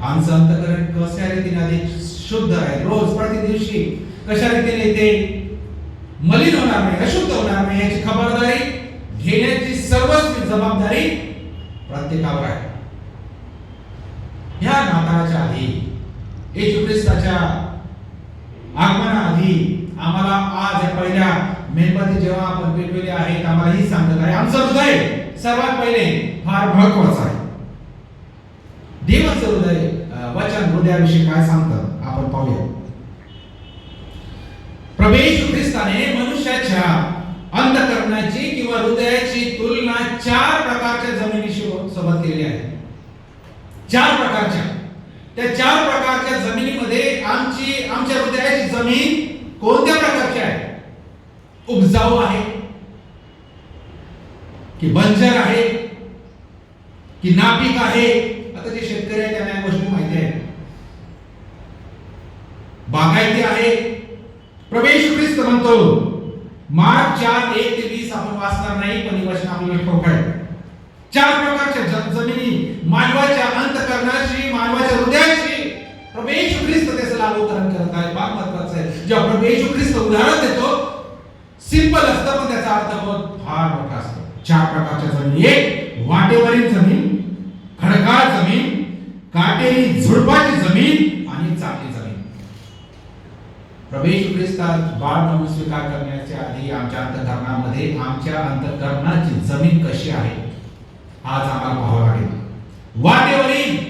आमचं अंतःकरण कशा रीतीने अधिक शुद्ध आहे, रोज प्रतिदिवशी कशा रीतीने ते मलिन होणार नाही, अशुद्ध होणार नाही याची खबरदारी घेण्याची सर्वस्वी जबाबदारी प्रत्येकावर आहे. या नाताळाच्या आधी, येशू ख्रिस्ताच्या आगमनाआधी आम्हाला आज या पहिल्या मेणबत्ती जेव्हा आपण पेटवले आहेत आम्हाला ही सांगत आहे आमचं हृदय सर्वात पहिले फार महत्वाचं आहे. देवाचं हृदय वचन हृदयाविषयी काय सांगतं आपण पाहूया. प्रभू येशू ख्रिस्ताने मनुष्याच्या अंतःकरणाची किंवा हृदयाची तुलना 4 प्रकारच्या जमिनीशी सोबत केलेली आहे. 4 प्रकारच्या. त्या 4 प्रकारच्या जमिनीमध्ये आमच्या हृदयाची जमीन कोणत्या प्रकारची आहे? उपजाऊ आहे की बंजर आहे की नापीक आहे? आता जे शेतकरी आहेत त्यांना या गोष्टी माहिती आहे. बागायती आहे. प्रभू येशू ख्रिस्त म्हणतो मार्क 4:1-20 आपण वाचणार नाही पण ही वचन आपल्याला ठाऊक आहे. 4 प्रकारच्या जमिनी मानवाच्या अंतःकरणाशी, मानवाच्या हृदयाशी प्रभू येशू ख्रिस्त त्याचं लागूकरण करत आहे. फार महत्त्वाचं आहे. जेव्हा प्रभू येशू ख्रिस्त उदाहरण देतो सिंपल असतं पण त्याचा अर्थ बहुत फार मोठा असतो. 4 प्रकारच्या जमिनी. एक वाटेवरील जमीन, खडकाळ जमीन, काटेरी झुडपाची जमीन आणि चांगली जमीन. प्रभू येशू ख्रिस्तात बाळ म्हणून स्वीकार करण्याच्या आधी आमच्या अंतःकरणामध्ये आमच्या अंतःकरणाची जमीन कशी आहे आज आम्हाला पाहावं लागेल. वाटेवरील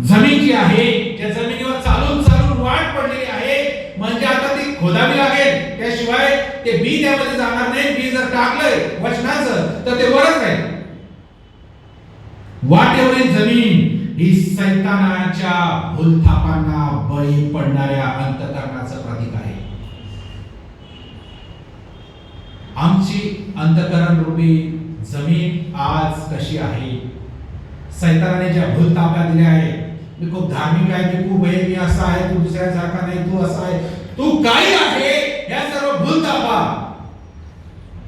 जमीन जी आहे त्या जमिनीवर चालून चालून वाट पडलेली आहे, म्हणजे आता ती खोदावी लागेल, त्याशिवाय ते बी त्यामध्ये जाणार नाही. बी जर टाकलंय वचनाचं तर ते वरच राहील. वाटेवरील जमीन ही सैतानाच्या भूलथापांना बळी पडणाऱ्या अंतःकरणाचं प्रतीक आहे. आमची अंतःकरण रूपी जमीन आज कशी आहे? सैतानाने ज्या भूलथापा दिल्या आहे, मी खूप धार्मिक आहे, मी खूप हे, मी असा आहे, तू दुसऱ्यासारखा नाही, तू असा आहे, तू काही आहे, या सर्व भूलथापा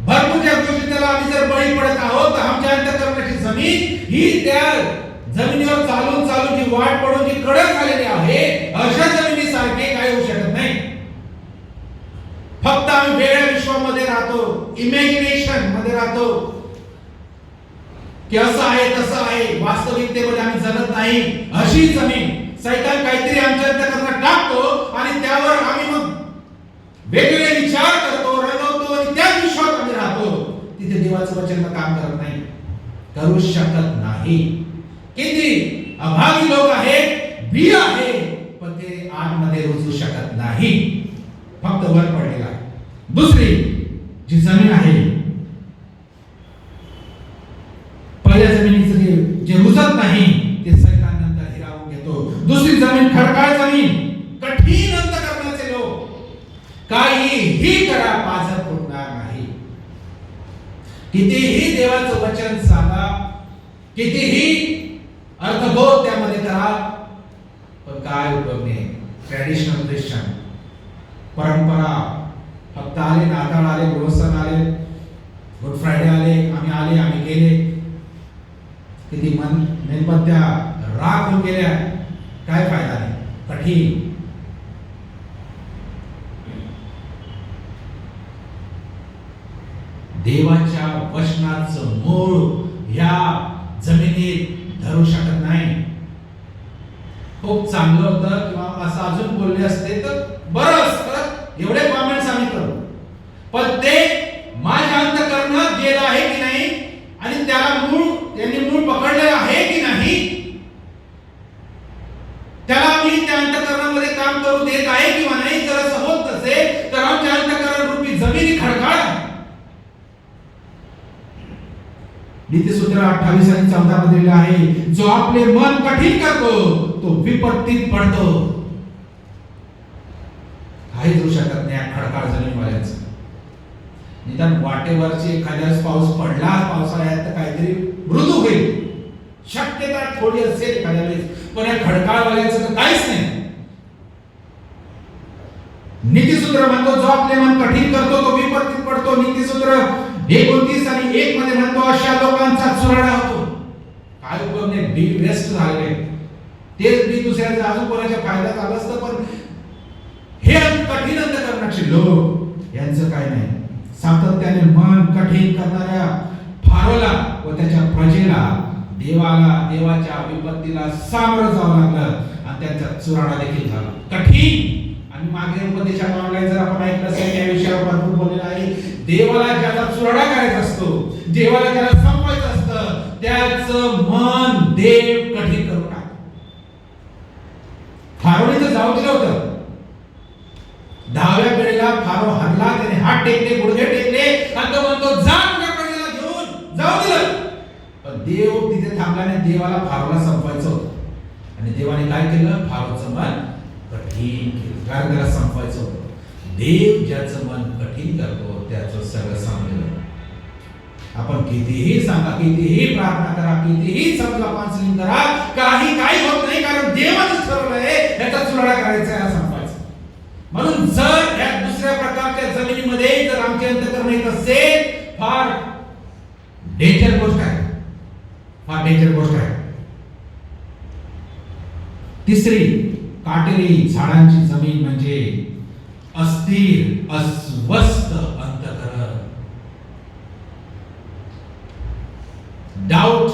भरपूर ज्या गोष्टी त्याला आम्ही जर बळी पडत आहोत, तर आमच्या अंतःकरणाची जमीन ही त्या जमिनीवर चालून चालून जी वाट पडून जी कडक झालेली आहे, अशा जमिनीसारखे काही होऊ शकत नाही. फक्त आम्ही वेगळ्या विश्वामध्ये राहतो, इमॅजिनेशन मध्ये राहतो की असं आहे तसं आहे, वास्तविकतेमध्ये आम्ही जगत नाही. अशी जमीन सैतान काहीतरी आमच्या अंतःकरणात टाकतो आणि त्यावर आम्ही मग वेगवेगळे विचार करतो, रंगवतो आणि त्याच विश्वात आम्ही राहतो. तिथे देवाचं वचन काम करत नाही, करू शकत नाही. किती अभावी लोक आहेत, बी आहे, पण ते आतमध्ये रुजू शकत नाही, फक्त वर पडलेला आहे. दुसरी जी जमीन आहे, पहिल्या जमिनीचं जे रुजत नाही ते सैतान नंतर हिरावून घेतो. दुसरी जमीन खडकाळ जमीन, कठीण अंतःकरणाचे लोक, काहीही करा पाझर फुटणार नाही. कितीही देवाचं वचन सांगा, कितीही अर्थबोध त्यामध्ये करा, पण काय उपयोग नाही. ट्रॅडिशनल ख्रिश्चन परंपरा, फक्त आले, नाताळ आले, गुरुसण आले, गुड फ्रायडे आले, आम्ही गेले, किती मन मेणबत्त्या राख होऊन गेल्या, काय फायदा नाही. कठीण. देवाच्या वचनाचं मूळ ह्या जमिनीत धरू शकत नाही. खूप चांगलं होतं किंवा असं अजून बोलले असते तर बरं असतं, एवढे कॉमेंट्स आम्ही करू, पण ते माझ्या अंतःकरणात गेलं आहे की नाही आणि त्याला त्यांनी मूळ पकडलेलं आहे की नाही, त्याला मी त्या अंतःकरणामध्ये काम करू देत आहे किंवा नाही. जर असं होत नसेल तर आमच्या अंतःकरण रूपी जमिनी खडकाळ. नीतिसूत्र 28 आणि 14 मध्ये आहे, जो आपले मन कठीण करतो तो विपत्तीत पडतो. काही करू शकत नाही खडकाळ जमीनवाल्याचं. निदान वाटेवरचे एखाद्या पाऊस पडला पावसाळ्यात तर काहीतरी मृदू होईल, शक्यता थोडी असेल एखाद्या वेळेस, पण या खडकाळवाल्याचं तर काहीच नाही. नीतिसूत्र म्हणतो, जो आपले मन कठीण करतो तो विपत्तीत पडतो. नीतिसूत्र 29 आणि 1 मध्ये म्हणतो, अशा लोकांचा चुराडा होतो. काय उपयोग नाही, बी वेस्ट झाले, तेच बी दुसऱ्याचं अजून कोणाच्या फायद्यात आलं असतं, पण हे कठीण अंतःकरणाचे लोक यांचं काय नाही. सातत्याने मन कठीण करणाऱ्या फारोला व त्याच्या प्रजेला देवाच्या विपत्तीला सामोरं जावं लागलं आणि त्यांचा चुराडा देखील झाला. कठीण. आणि मागे उपदेशात ऑनलाईन जर आपण ऐकलं असेल या विषयावर भरपूर बोललेलं आहे. देवाला ज्याचा चुराडा करायचा असतो, देवाला ज्याला संपवायचं असतं, त्याचं मन देव कठीण करून टाकतो. फारोने तर जाऊ दिलं होतं. 10व्या पिढीला फारो हरला, त्याने हात टेकले, गुडघे टेकले आणि तो म्हणतो, जा तुझ्या प्रजेला घेऊन, जाऊ दिलं. पण देव तिथे थांबला नाही, देवाला फारोला संपवायचं होतं. आणि देवाने काय केलं? फारोचं मन कठीण केलं, कारण त्याला संपवायचं होतं. देव ज्याचं मन कठीण करतो त्याचं सगळं संपलं. आपण कितीही सांगा, कितीही प्रार्थना करा, कितीही समजा काउन्सिलिंग करा, काही होत नाही, कारण देवानेच ठरवलंय याचा चुराडा करायचा आहे, संपवायचा. म्हणून जर या दुसऱ्या प्रकारच्या जमिनीमध्ये जर आमचे अंतःकरण येत असेल, फार डेंजर गोष्ट आहे, फार डेंजर गोष्ट आहे. तिसरी काटेरी झाडांची जमीन म्हणजे अस्थिर, अस्वस्थ अंतःकरण. डाऊट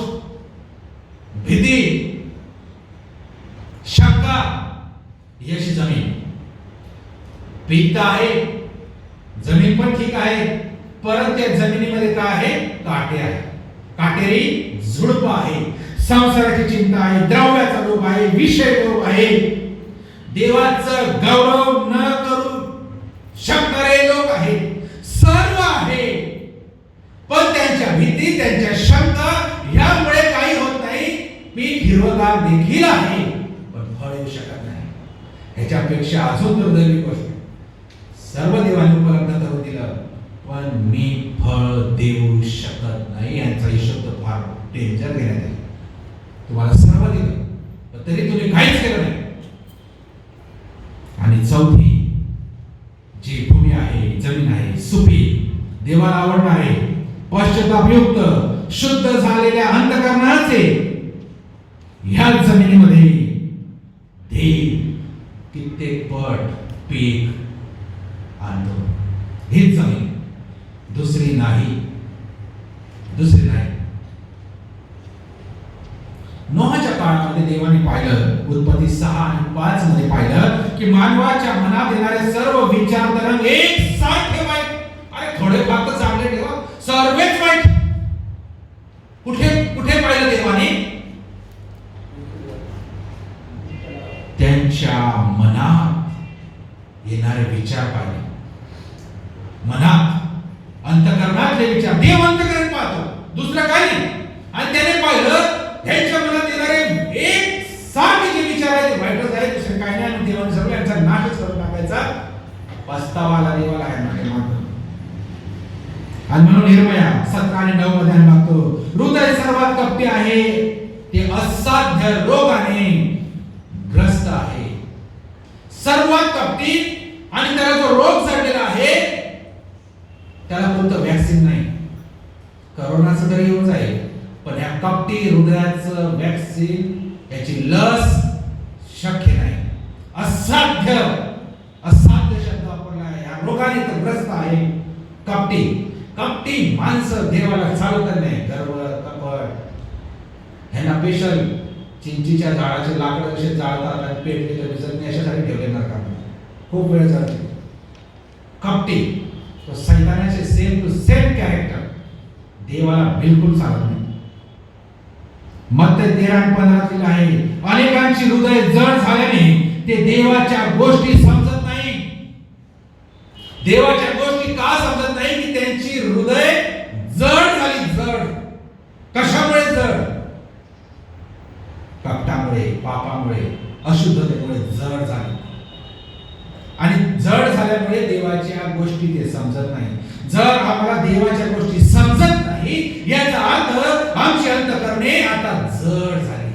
शंका ही अशी जमीन. पीक तर आहे, जमीन पण ठीक आहे, परंतु त्या जमिनीमध्ये काय आहे? काटे आहे, काटेरी झुडप आहे, संसाराची चिंता आहे, द्रव्याचा लोभ आहे, विषय लोभ आहे. देवाचं गौरव न करू शकणारे लोक आहेत, सर्व आहे. पण त्यांच्या भीती, त्यांच्या शंका यामुळे काही होत नाही. पीक हिरवगार देखील आहे, पण फळ येऊ शकत नाही. ह्याच्यापेक्षा अजून दुर्दैवी गोष्ट, सर्व देवाने उपलब्ध करून दिलं, पण मी फळ देऊ शकत नाही. यांचा ही शब्द फार डेंजर घेण्यात आला. तुम्हाला सर्व दिलं, पण तरी तुम्ही काहीच केलं नाही. आणि चौथी जी भूमी आहे, जमीन आहे, सुपीक, देवाला आवडणारे, पश्चातापयुक्त, शुद्ध झालेल्या अंतःकरणाचे, ह्या जमिनीमध्ये देव कित्येक पट पीक आणतो. हीच जमीन, दुसरी नाही, दुसरी नाही. नोहाच्या काळामध्ये देवाने पाहिलं, उत्पत्ती 6 आणि 5 मध्ये पाहिलं की मानवाच्या मनात येणारे सर्व विचार तरंग एक सारखे वाईट. अरे थोडे फार तर चांगले ठेवा, सर्वच वाईट. कुठे कुठे पाहिलं देवाने? त्यांच्या मनात येणारे विचार पाहिले. मनात, अंतःकरणातले विचार. देव अंतःकरण पाहतो, दुसरं काही नाही. आणि त्याने पाहिलं त्यांच्या मनात येणारे एक सारखे जे विचार आहेत ते वाईटच आहे, दुसरं काही नाही. आणि देवाने सर्व यांचा नाशच करून टाकायचा. पस्तावाला देवाला आहे म्हणजे मानतो. आणि म्हणून निर्मया 17 आणि 9 मध्ये आम्ही बघतो, हृदय सर्वात कपटी आहे, ते असाध्य रोगाने ग्रस्त आहे. सर्वात कपटी, आणि त्याला जो रोग चढलेला आहे त्याला कोणतं वॅक्सिन नाही. करोनाचं तरी येऊन जाईल, पण या कपटी हृदयाचं वॅक्सिन, याची लस शक्य नाही. असाध्य, असाध्य शब्द वापरला आहे. या रोगाने तर ग्रस्त आहे कपटी. कपटी माणसं देवाला चालत नाही. गर्व, कपट, ह्यांना स्पेशल चिंचीच्या झाडाचे लाकड कसे जाळतात आणि पेटलेलं भिजत नाही अशासाठी ठेवले नका. खूप वेळ जाते. कपटी, तो सैतानाचे सेम टू सेम कॅरेक्टर, देवाला बिलकुल चालत नाही. मत्ते 13 आणि 15 आहे, अनेकांची हृदय जड झाल्याने ते देवाच्या गोष्टी समजत नाही. देवाच्या गोष्टी का समजत नाही? की त्यांची हृदय जड झाली. जड कशामुळे? जड कपटामुळे, पापामुळे, अशुद्धतेमुळे जड झाली. आणि जड झाल्यामुळे देवाच्या गोष्टी ते समजत नाही. जर आम्हाला देवाच्या गोष्टी समजत नाही, याचा अर्थ आमची अंतःकरणे आता जड झाली,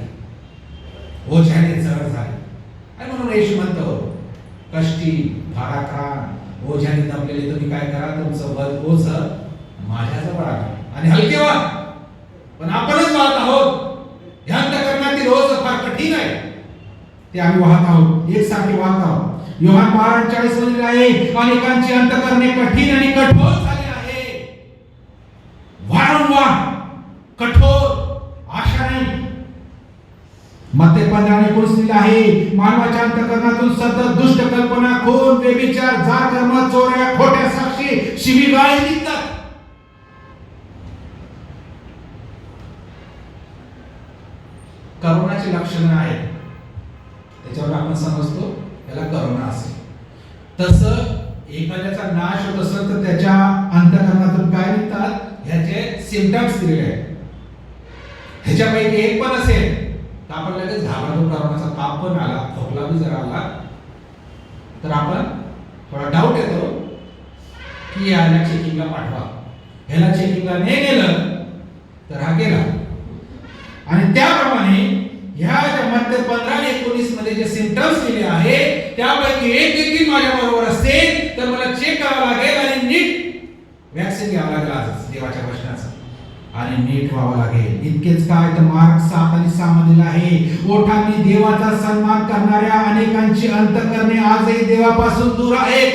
ओझ्याने जड झाली. आणि म्हणून येशू म्हणतो, कष्टी, भाराक्रांत, ओझ्याने दमलेले तुम्ही काय करा, तुमचं ओझ माझ्याजवळ आणा आणि हलके व्हा. पण आपणच वाहत आहोत. ह्या अंतःकरणातील ओझ फार कठीण आहे, ते आम्ही वाहत आहोत, एकसारखे वाहत आहोत. योहान 12:40 मध्ये आहे, अनेकांची अंतःकरणे कठीण आणि कठोर झाली आहे. वारंवार कठोर, आशा नाही. मत्ते 15 आणि 19 आहे, मानवाच्या अंतःकरणातून सतत दुष्ट कल्पना, खून, व्यभिचार, जारकर्म, चोऱ्या, खोट्या साक्षी, शिवीगाळी निघतात. करोनाची लक्षणं आहेत, त्याच्यावर आपण समजतो त्याला करोना असेल. तसं एखाद्याचा नाश होत असेल तर त्याच्या अंतःकरणातून काय निघतात, ह्याचे सिम्पटम्स दिलेले आहेत. ह्याच्यापैकी एक पण असेल तर आपण लगेच घाबरतो. करोनाचा ताप पण आला, खोकला भी जर आला तर आपण थोडा डाऊट येतो की याला चेकिंगला पाठवा. ह्याला चेकिंगला नाही गेलं तर हा गेला. आणि त्याप्रमाणे ह्या मत्ते 15 आणि 19 मध्ये जे सिम्पटम्स दिले आहे त्यापैकी एक देखील माझ्या बरोबर असेल तर मला चेक करावं लागेल आणि नीट वॅक्सिन घ्यावं लागेल आजच देवाच्या वचनाचं, आणि नीट व्हावं लागेल. इतकेच काय तर मार्क 7 आणि 6 मध्ये आहे, ओठांनी देवाचा सन्मान करणाऱ्या अनेकांची अंतःकरणे आजही देवापासून दूर आहेत.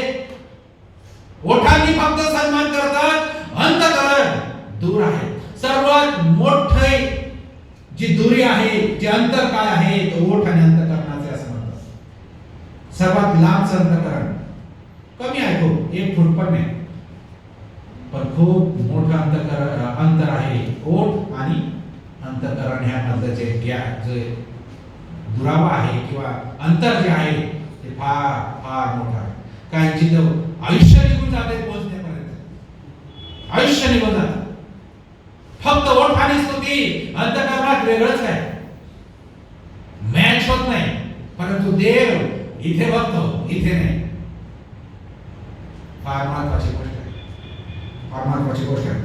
ओठांनी फक्त सन्मान करतात, अंतःकरण दूर आहे. सर्वात मोठे जी दुरी आहे, जे अंतर काय आहे, तो ओठ आणि अंतःकरणाचे असं म्हणतात. सर्वात लांबचं अंतःकरण कमी आहे, खूप 1 फूट पण नाही, पण खूप मोठं अंतर आहे ओठ आणि अंतःकरण ह्यामधलं जे गॅप, जे दुरावा आहे किंवा अंतर जे आहे ते फार फार मोठं आहे. काहींची तर आयुष्य निघून जाते पोहोचण्यापर्यंत, आयुष्य निघून जात. फक्त ओठ आणि स्तुती अंतःकरणात वेगळंच आहे, मॅच होत नाही. परंतु देव इथे बघतो, इथे नाही. फार महत्वाची गोष्ट आहे, फार महत्वाची गोष्ट आहे.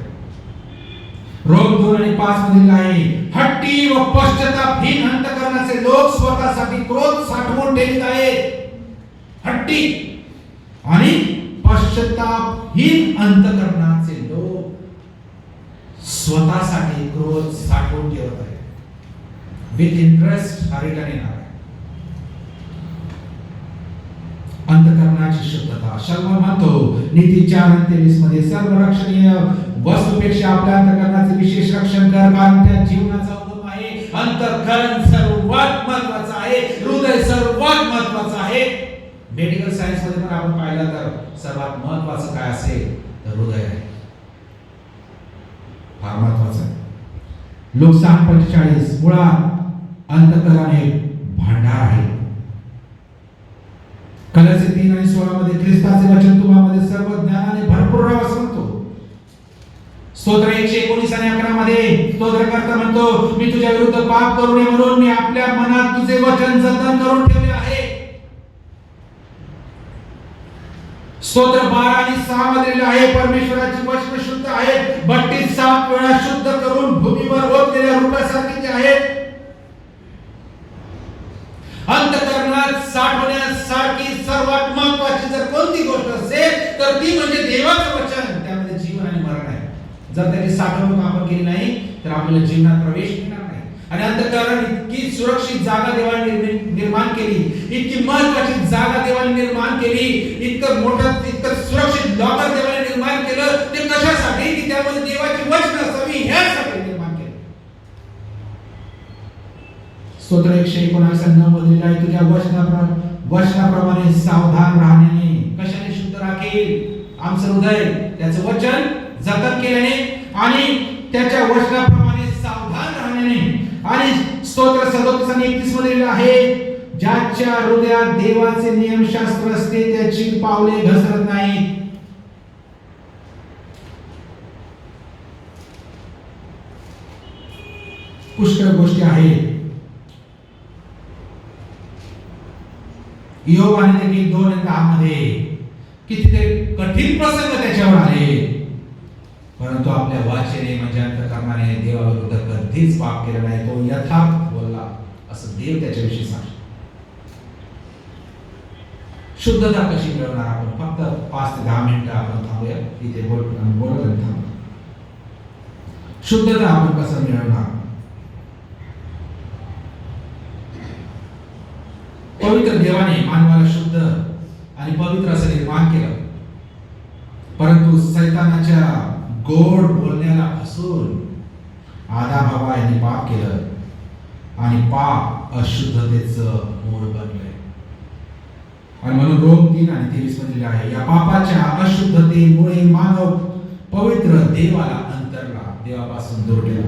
रोम 2 आणि 5 मधील आहे, हट्टी व पश्चातापहीन अंतःकरणाचे लोक स्वतःसाठी क्रोध साठवून ठेवीत आहेत. हट्टी आणि पश्चातापहीन अंतःकरणाचे लोक स्वतःसाठी क्रोध साठवून ठेवत आहेत. विथ इंटरेस्ट हा रिटर्न येणार आहे. अंतःकरणाची शुद्धता. शल्मन म्हणतो नीती 4:23 मध्ये, सर्व रक्षणीय वस्तूपेक्षा आपल्या अंतःकरणाचे विशेष रक्षण कर, कारण त्या जीवनाचा उगम आहे. अंतःकरण सर्वात महत्त्वाचं आहे, हृदय सर्वात महत्त्वाचं आहे. मेडिकल सायन्स मध्ये पण आपण पाहिलं तर सर्वात महत्त्वाचं काय असेल तर हृदय आहे, फार महत्त्वाचं आहे. लोक 6:45 मुळात अंतःकरण हे भांडार आहे. कलसे 3 आणि 16 मध्ये, ख्रिस्ताचे वचन तुम्हामध्ये सर्व ज्ञानाने भरपूर राहावं असं म्हणतो. स्तोत्र 119 आणि 11 मध्ये स्तोत्रकर्ता म्हणतो, मी तुझ्या विरुद्ध पाप करू नये म्हणून मी आपल्या मनात तुझे वचन जतन करून ठेवले आहे. स्तोत्र 12 आणि 6 मध्ये आहे, परमेश्वराची वचन शुद्ध आहेत, भट्टीत 7 वेळा शुद्ध करून भूमीवर ओतलेल्या रुपयासारखे ते आहेत. अंतःकरणात साठवण्यासारखी सर्वात महत्त्वाची जर कोणती गोष्ट असेल तर ती म्हणजे देवाचं वचन. त्यामध्ये जीवन आणि मरण आहे. जर त्याची साठवणूक आपण केली नाही तर आपल्याला जीवनात प्रवेश मिळणार नाही. आणि अंतःकरण इतकी सुरक्षित जागा देवाने निर्माण केली, इतकी महत्त्वाची जागा देवाने निर्माण केली, इतकं मोठं इतकं सुरक्षित लॉकर देवाने निर्माण केलं. ते कशासाठी? की त्यामध्ये देवाची वचन असावी ह्यासाठी निर्माण केलं. स्तोत्र 119 मध्ये आहे, तुझ्या वचनाप्रमाणे सावधान राहण्याने कशाने शुद्ध राखेल आमचं हृदय, त्याचं वचन जतन केल्याने आणि त्याच्या वचनाप्रमाणे सावधान राहण्याने. आणि स्तोत्र 37 आणि 31 मध्ये आहे, ज्याच्या हृदयात देवाचे नियमशास्त्र असते त्याची पावले घसरत नाहीत. पुष्कळ गोष्टी आहेत. योबाने देखील 2 आणि 10 मध्ये कितीतरी कठीण प्रसंग त्याच्यावर आले, परंतु आपल्या वाचेने म्हणजे अंतःकरणाने देवाविरुद्ध कधीच पाप केलं नाही. तो यथार्थ बोलला असं देव त्याच्याविषयी सांगतो. शुद्धता कशी मिळवणार? आपण फक्त 5 ते 10 मिनिटं आपण थांबूया इथे बोलत थांबू. शुद्धता आपण कसं मिळवणार? पवित्र देवाने मानवाला शुद्ध आणि पवित्र असं निर्माण केलं, परंतु सैतानाच्या गोड बोलण्याला फसून आदाम हवा यांनी पाप केलं आणि पाप अशुद्धतेचं मूळ बनले. आणि म्हणून रोम 3 आणि 23 मध्ये आहे, या पापाच्या अशुद्धतेमुळे मानव पवित्र देवाला अंतरला, देवापासून दूर गेला.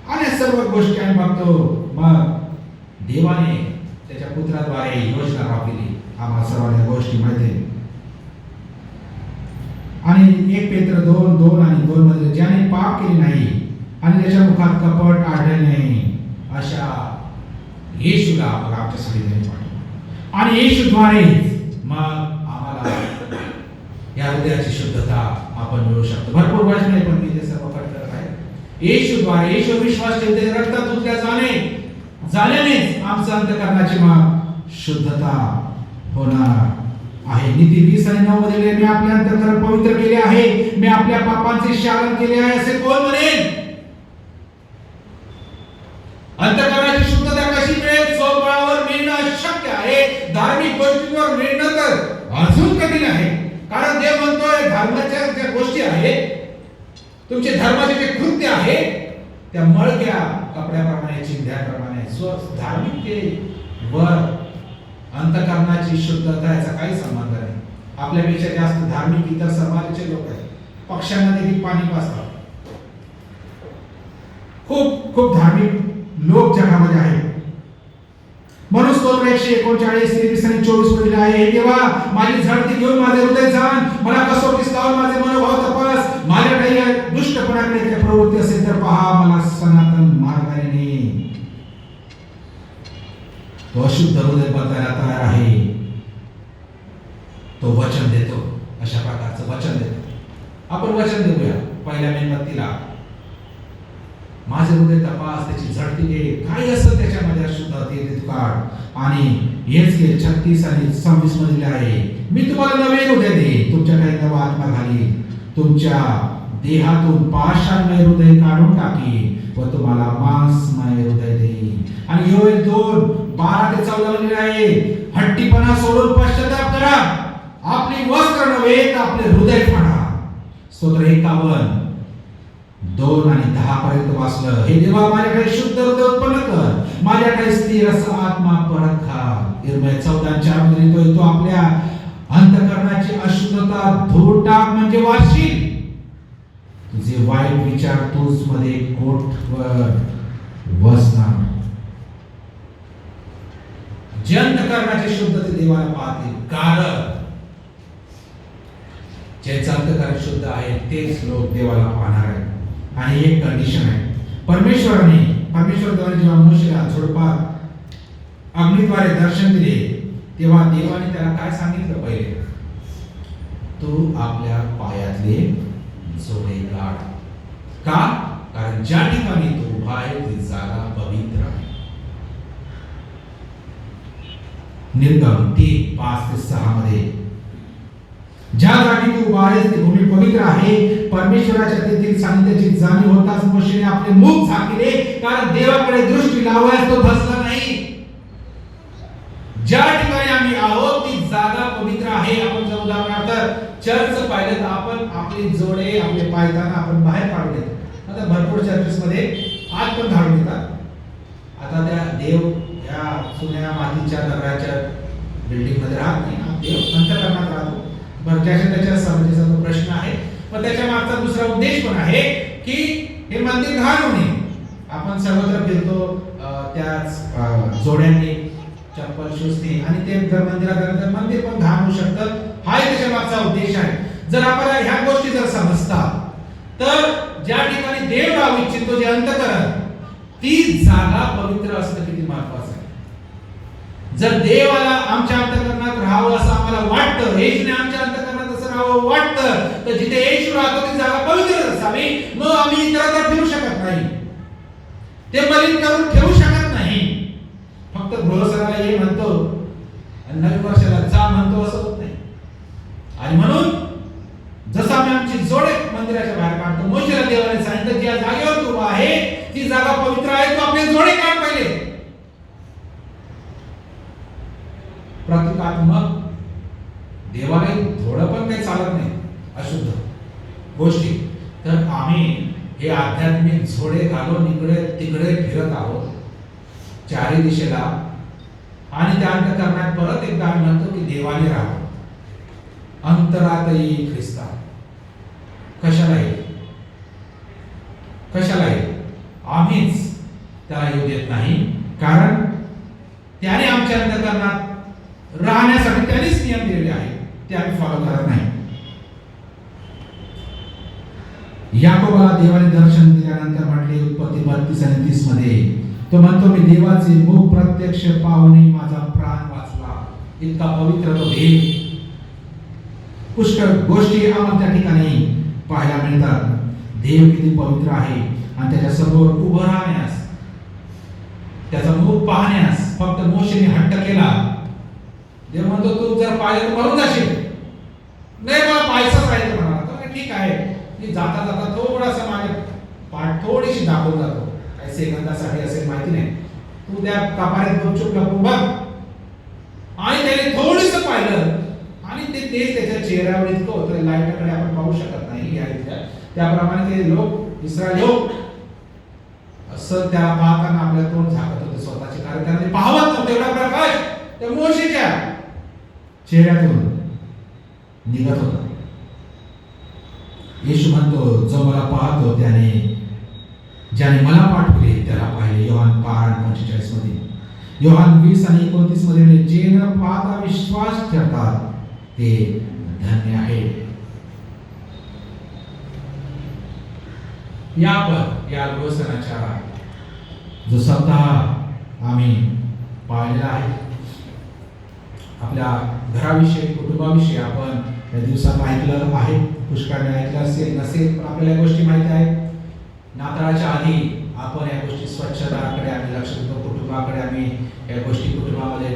आणि सर्व गोष्टी आम्ही बघतो. मग देवाने त्याच्या पुत्राद्वारे योजना राबविली. आम्हाला सर्वांना गोष्टी माहिती आहे. आणि 1 पेत्र 2:2 आणि 2 मध्ये, ज्याने पाप केले नाही आणि त्याच्या मुखात कपट आढळले नाही अशा येशूला आमच्यासाठी त्यांनी पाठवलं. आणि येशूद्वारे मग आम्हाला या हृदयाची शुद्धता आपण मिळू शकतो. भरपूर गोष्टी नाही, पण मी ते सर्व पाठ करत आहे. येशूद्वारे, येशू विश्वास ठेवून त्याच्या रक्तात उतल्या झाल्यानेच आमचं अंतःकरणाची मग शुद्धता होणार आहे. नीती 20 आणि 9 मध्ये, मी आपले अंतःकरण पवित्र केले आहे, मी आपल्या पापांचे शालन केले आहे असे कोण म्हणेल? अंतःकरणाची शुद्धता कशी मिळेल? स्वबळावर मिळणं अशक्य आहे. धार्मिक गोष्टींवर मिळणं तर अजून कठीण आहे. कारण देव म्हणतोय धर्माच्या ज्या गोष्टी आहेत, तुमचे धर्माचे जे कृत्य आहे, त्या मळक्या कपड्याप्रमाणे, चिंध्याप्रमाणे धार्मिकतेवर अंतःकरणाची शुद्धता याचा काही संबंध नाही. आपल्यापेक्षा जास्त धार्मिक इतर समाजाचे लोक आहेत, पक्षांना देखील पाणी पाजतात. खूप खूप धार्मिक लोक जगामध्ये आहेत. म्हणून स्तोत्र 139 23 आणि 24 मध्ये आहे, हे देवा माझी झडती घेऊन माझे हृदय जाण, मला कसोटीस लावून माझे मनोभाव तपास, माझ्या काही दुष्टपणाकडे काही प्रवृत्ती असेल तर पहा, मला सनातन मार्गाने ने. तो अशुद्ध हृदय बदलायला तयार आहे. तो वचन देतो, अशा प्रकारचं वचन देतो. आपण वचन देऊया पहिल्या मेणबत्तीला, माझे हृदय तपास, त्याची झडती घे, काही असं त्याच्यामध्ये अशुद्धता ते तू काढ. आणि हेच घे 36 आणि 26 मध्ये आहे, मी तुम्हाला नवे हृदय दे, तुमच्या काही नवा आत्मा घाली, तुमच्या देहातून पाषाणमय हृदय काढून टाकी व तुम्हाला मांसमय हृदय देईन. आणि योएल 2:12 ते 14 मध्ये आहे, हट्टीपणा सोडून पश्चाताप करा, आपली वस्त्र नव्हे तर आपले हृदय फाडा. स्तोत्र 51 2 आणि 10 पर्यंत वाचलं. हे देवा माझ्याकडे शुद्ध हृदय उत्पन्न कर, माझ्याकडे स्थिर असा आत्मा परत घाल. इर्मिया 14:4 मध्ये तो आपल्या अंतःकरणाची अशुद्धता धुवून टाक, म्हणजे वाशील. तुझे वाईट विचार तुझ मध्ये कोटवर वसणार. जे अंतःकरणाची शुद्धता देवाला पाहतील, कारण ज्याचं अंतःकरण शुद्ध आहे तेच लोक देवाला पाहणार आहेत. आणि एक कंडिशन आहे, परमेश्वराने जेव्हा मोशेला झुडपात अग्नीद्वारे दर्शन दिले तेव्हा देवाने त्याला काय सांगितलं? पहिले तू आपल्या पायातले जोडे काढ. का? कारण ज्या ठिकाणी तू उभा आहे ती जागा पवित्र आहे. निर्गम 3:5-6 मध्ये, ज्या जागी तू उभा आहेस ती भूमी पवित्र आहे. परमेश्वराच्या तेथील सानिध्याची जाणीव होताच मोशेने आपले मुख झाकले, कारण देवाकडे दृष्टी लावायस तो धसला नाही. ज्या ठिकाणी आम्ही आहोत ती जागा पवित्र आहे. आपण जर उदाहरणार्थ चर्च पाहिलं तर आपण आपले जोडे, आपले पायदान आपण बाहेर काढून देतो. आता भरपूर चर्चेस मध्ये आत पण घालून देतात. आता त्या देव या जुन्या मातीच्या दगडाच्या बिल्डिंग मध्ये राहत नाही, देव अंतःकरणात राहतो. बरं, त्याच्या समजेचा तो प्रश्न आहे. पण त्याच्या मागचा दुसरा उद्देश पण आहे की हे मंदिर घाण होणे. आपण सर्वत्र फिरतो त्याच जोड्यांनी चप्पल शूजने, आणि ते जर मंदिरात आलं तर मंदिर पण घाण होऊ शकतं. हाही त्याच्या मागचा उद्देश आहे. जर आपल्याला ह्या गोष्टी जर समजतात तर ज्या ठिकाणी देव राहू इच्छितो, जे अंतःकरण, ती जागा पवित्र असणं किती महत्वाचं आहे. जर देवाला आमच्या अंतःकरणात राहावं असं आम्हाला वाटतं, येशूने आमच्या अंतःकरणात असं राहावं वाटतं, तर जिथे येशू राहतो ती जागा पवित्र असावी. मग आम्ही इतरांना फिरू शकत नाही, ते मलिन करून ठेवू शकत नाही. फक्त गृहस्थाला ये म्हणतो आणि नवीन वर्षाला जा म्हणतो असं होत नाही. आणि म्हणून जसं आम्ही आमची जोडे मंदिराच्या बाहेर काढतो, मोशेला देवाने सांगितलं ज्या जागेवर तू आहे ती जागा पवित्र आहे, तू आपले जोडे काढ पहिले. प्रतिकात्मक देवाला थोडं पण काही चालत नाही अशुद्ध गोष्टी. तर आम्ही हे आध्यात्मिक झोडे घालून इकडे तिकडे फिरत आहोत चारी दिशेला, आणि त्या अंतःकरणात परत एकदा आम्ही म्हणतो की देवाने राहावं. अंतरात येईल ख्रिस्ता. कशाला येईल? कशाला येईल? आम्हीच त्याला येऊ देत नाही, कारण त्याने आमच्या अंतःकरणात राहण्यासाठी त्यानेच नियम दिलेले आहेत, ते आम्ही फॉलो करत नाही. याकोबाला देवाने दर्शन दिल्यानंतर म्हटले उत्पत्ती 32 आणि 30 मध्ये, तो म्हणतो मी देवाचे मुख प्रत्यक्ष पाहूनही माझा प्राण वाचला. इतका पवित्र तो देव. पुष्कळ गोष्टी आम्हाला त्या ठिकाणी पाहायला मिळतात. देव किती पवित्र आहे आणि त्याच्या समोर उभं राहण्यास, त्याचा मुख पाहण्यास फक्त मोशेने हट्ट केला. देव म्हणतो तू जर पाहिलं तर मरून जाशील. नाही, मला पाहायचंच पाहिजे म्हणाला. तर ठीक आहे, मी जाता जाता थोडासा माझे पाठ थोडीशी दाखवून जातो, काही सेकंदासाठी असेल माहिती नाही. तू त्या कपाऱ्यात गुपचूप लपून बघ. आणि त्याने थोडंसं पाहिलं आणि तेच त्याच्या चेहऱ्यावर इतकं होतं, लाईटकडे आपण पाहू शकत नाही या रीत्या. त्याप्रमाणे ते लोक, इस्रायल लोक, असं त्याला पाहताना आपल्या तोंड झाकत होते स्वतःचे, कारण त्यांना पाहवत नव्हते एवढा प्रकाश त्या मोशेच्या चेहऱ्यातून निघत होता. येशू म्हणतो, जो मला पाहतो ज्याने मला पाठवले त्याला पाहिले. योहान 5:45 मध्ये, योहान 20:29 मध्ये, जे न पाहता विश्वास ठेवतात ते धन्य आहे. या गृहसणाच्या जो सप्ताह आम्ही पाहिलेला आहे, आपल्या घराविषयी, कुटुंबाविषयी आपण या दिवसात ऐकलं आहे. पुष्कळाने ऐकलं असेल नसेल, पण आपल्याला या गोष्टी माहिती आहेत. नाताळाच्या आधी आपण या गोष्टी स्वच्छताकडे आम्ही लक्ष देतो. कुटुंबाकडे आम्ही या गोष्टी कुटुंबामध्ये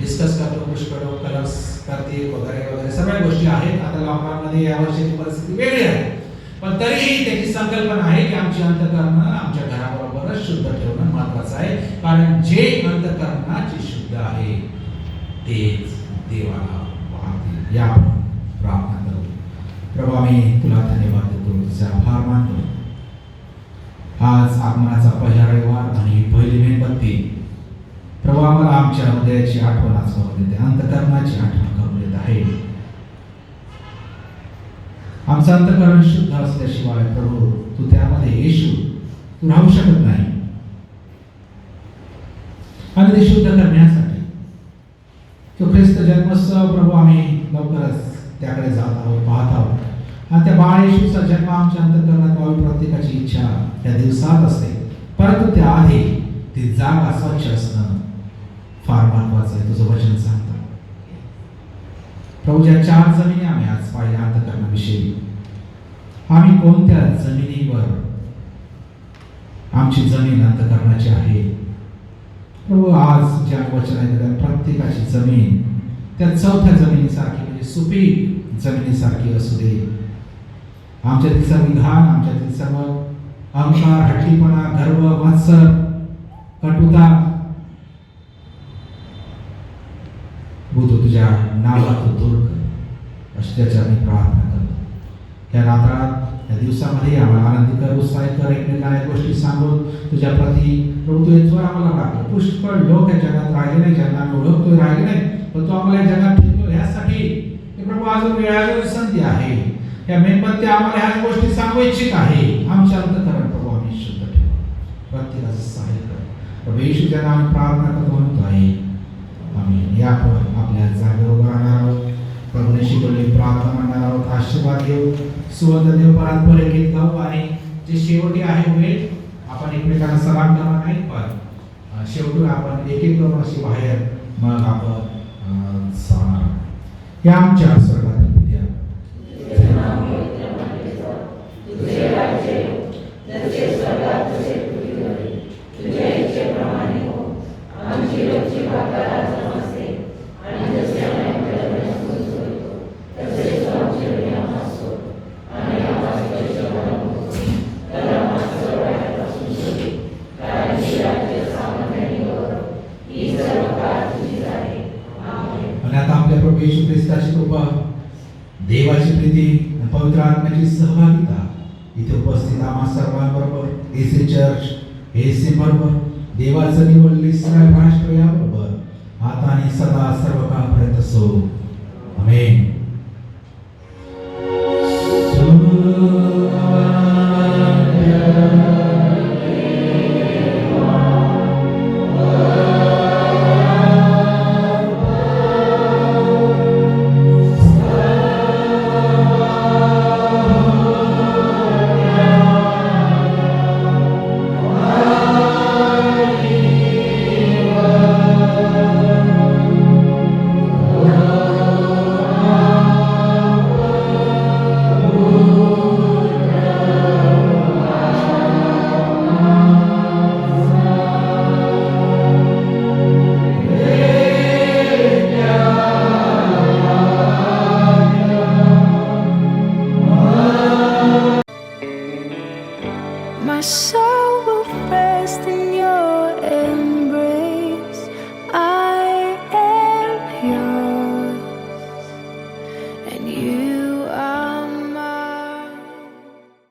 डिस्कस करतो. पुष्कळ लोक कलर्स करतील वगैरे वगैरे सगळ्या गोष्टी आहेत. आता लॉकडाऊनमध्ये या वर्षाची परिस्थिती वेगळी आहे, पण तरीही त्याची संकल्पना आहे की आमची अंतःकरण आमच्या घराबरोबरच शुद्ध ठेवणं महत्वाचं आहे. कारण जे अंतःकरणाचे शुद्ध आहे तेच देवाला पाहतील. या प्रार्थना करू. प्रभू, आम्ही तुला धन्यवाद देतो, तुझे आभार मानतो. आज आगमनाचा पहिला रविवार आणि पहिली मेणबत्ती प्रभू आम्हाला आमच्या हृदयाची आठवण आज करून देते, अंतःकरणाची आठवण करून देत आहे. आमचं अंतःकरण शुद्ध असल्याशिवाय प्रभू तू त्यामध्ये येशू तू राहू शकत नाही. आणि ते शुद्ध करण्यासाठी तो ख्रिस्त जन्मोत्सव प्रभू आम्ही लवकरच त्याकडे जात आहोत, पाहत आहोत. आणि त्या बाळ येशूचा जन्म आमच्या अंतःकरणात व्हावी प्रत्येकाची इच्छा त्या दिवसात असते. परंतु त्याआधी ती जागा स्वच्छ असणं फार महत्वाचं आहे. तुझं वचन सांगतं प्रभू, ज्या 4 जमिनी आम्ही आज पाहिल्या अंतःकरणाविषयी, आम्ही कोणत्या जमिनीवर आमची जमीन अंतःकरणाची आहे प्रभू. आज ज्या वचन आहे प्रत्येकाची जमीन त्या 4थ्या जमिनीसारखी, म्हणजे सुपीक जमिनीसारखी असू दे. आमच्यातील सर्व विधान, आमच्यातील सर्व अहंकार, हट्टीपणा, गर्व, मत्सर, कटुता बुद्ध तुझ्या नावात दूर कर, अशी त्याच्या मी प्रार्थना करतो. या रात्रात, या दिवसामध्ये आम्हाला आनंदी कर, उत्साहित कर, एकमेकांना गोष्टी सांगून तुझ्या प्रती प्रभू तू येतोय आम्हाला लागलं. पुष्कळ लोक या जगात राहिले नाही, ज्यांना आम्ही ओळखतोय राहिले नाही, पण तू आम्हाला या जगात ठेवतो यासाठी प्रभू अजून वेळाजून संधी आहे. या मेणबत्ती आम्हाला ह्याच गोष्टी सांगू इच्छित आहे. आमच्या अंतःकरण प्रभू आम्ही शुद्ध ठेवा, प्रत्येकाचं सहाय्य कर. प्रभू येशूच्या नावाने प्रार्थना करतो म्हणतो आहे, आम्ही. या आपल्या जागेवर उभं राहणार आहोत, प्रभूने शिकवलेली प्रार्थना म्हणणार आहोत. आशीर्वाद घेऊ, सुवर्ण देव परंपरे गीत गाऊ आणि जे शेवटी आहे वेळ आपण एकमेकांना सलाम करणार नाही, पण शेवटी आपण एक एक करून अशी बाहेर मग आपण जाणार. या आमच्या स्वर्गातील विद्या येशू ख्रिस्ताची कृपा, देवाची प्रीती, पवित्र आत्म्याची सहभागिता इथे उपस्थित आम्हा सर्वांबरोबर, एसी चर्च एसी बरोबर, देवाचं निवडले इस्रायल राष्ट्र याबरोबर आता आणि सदा सर्व काळपर्यंत असो. आमेन. My soul will rest in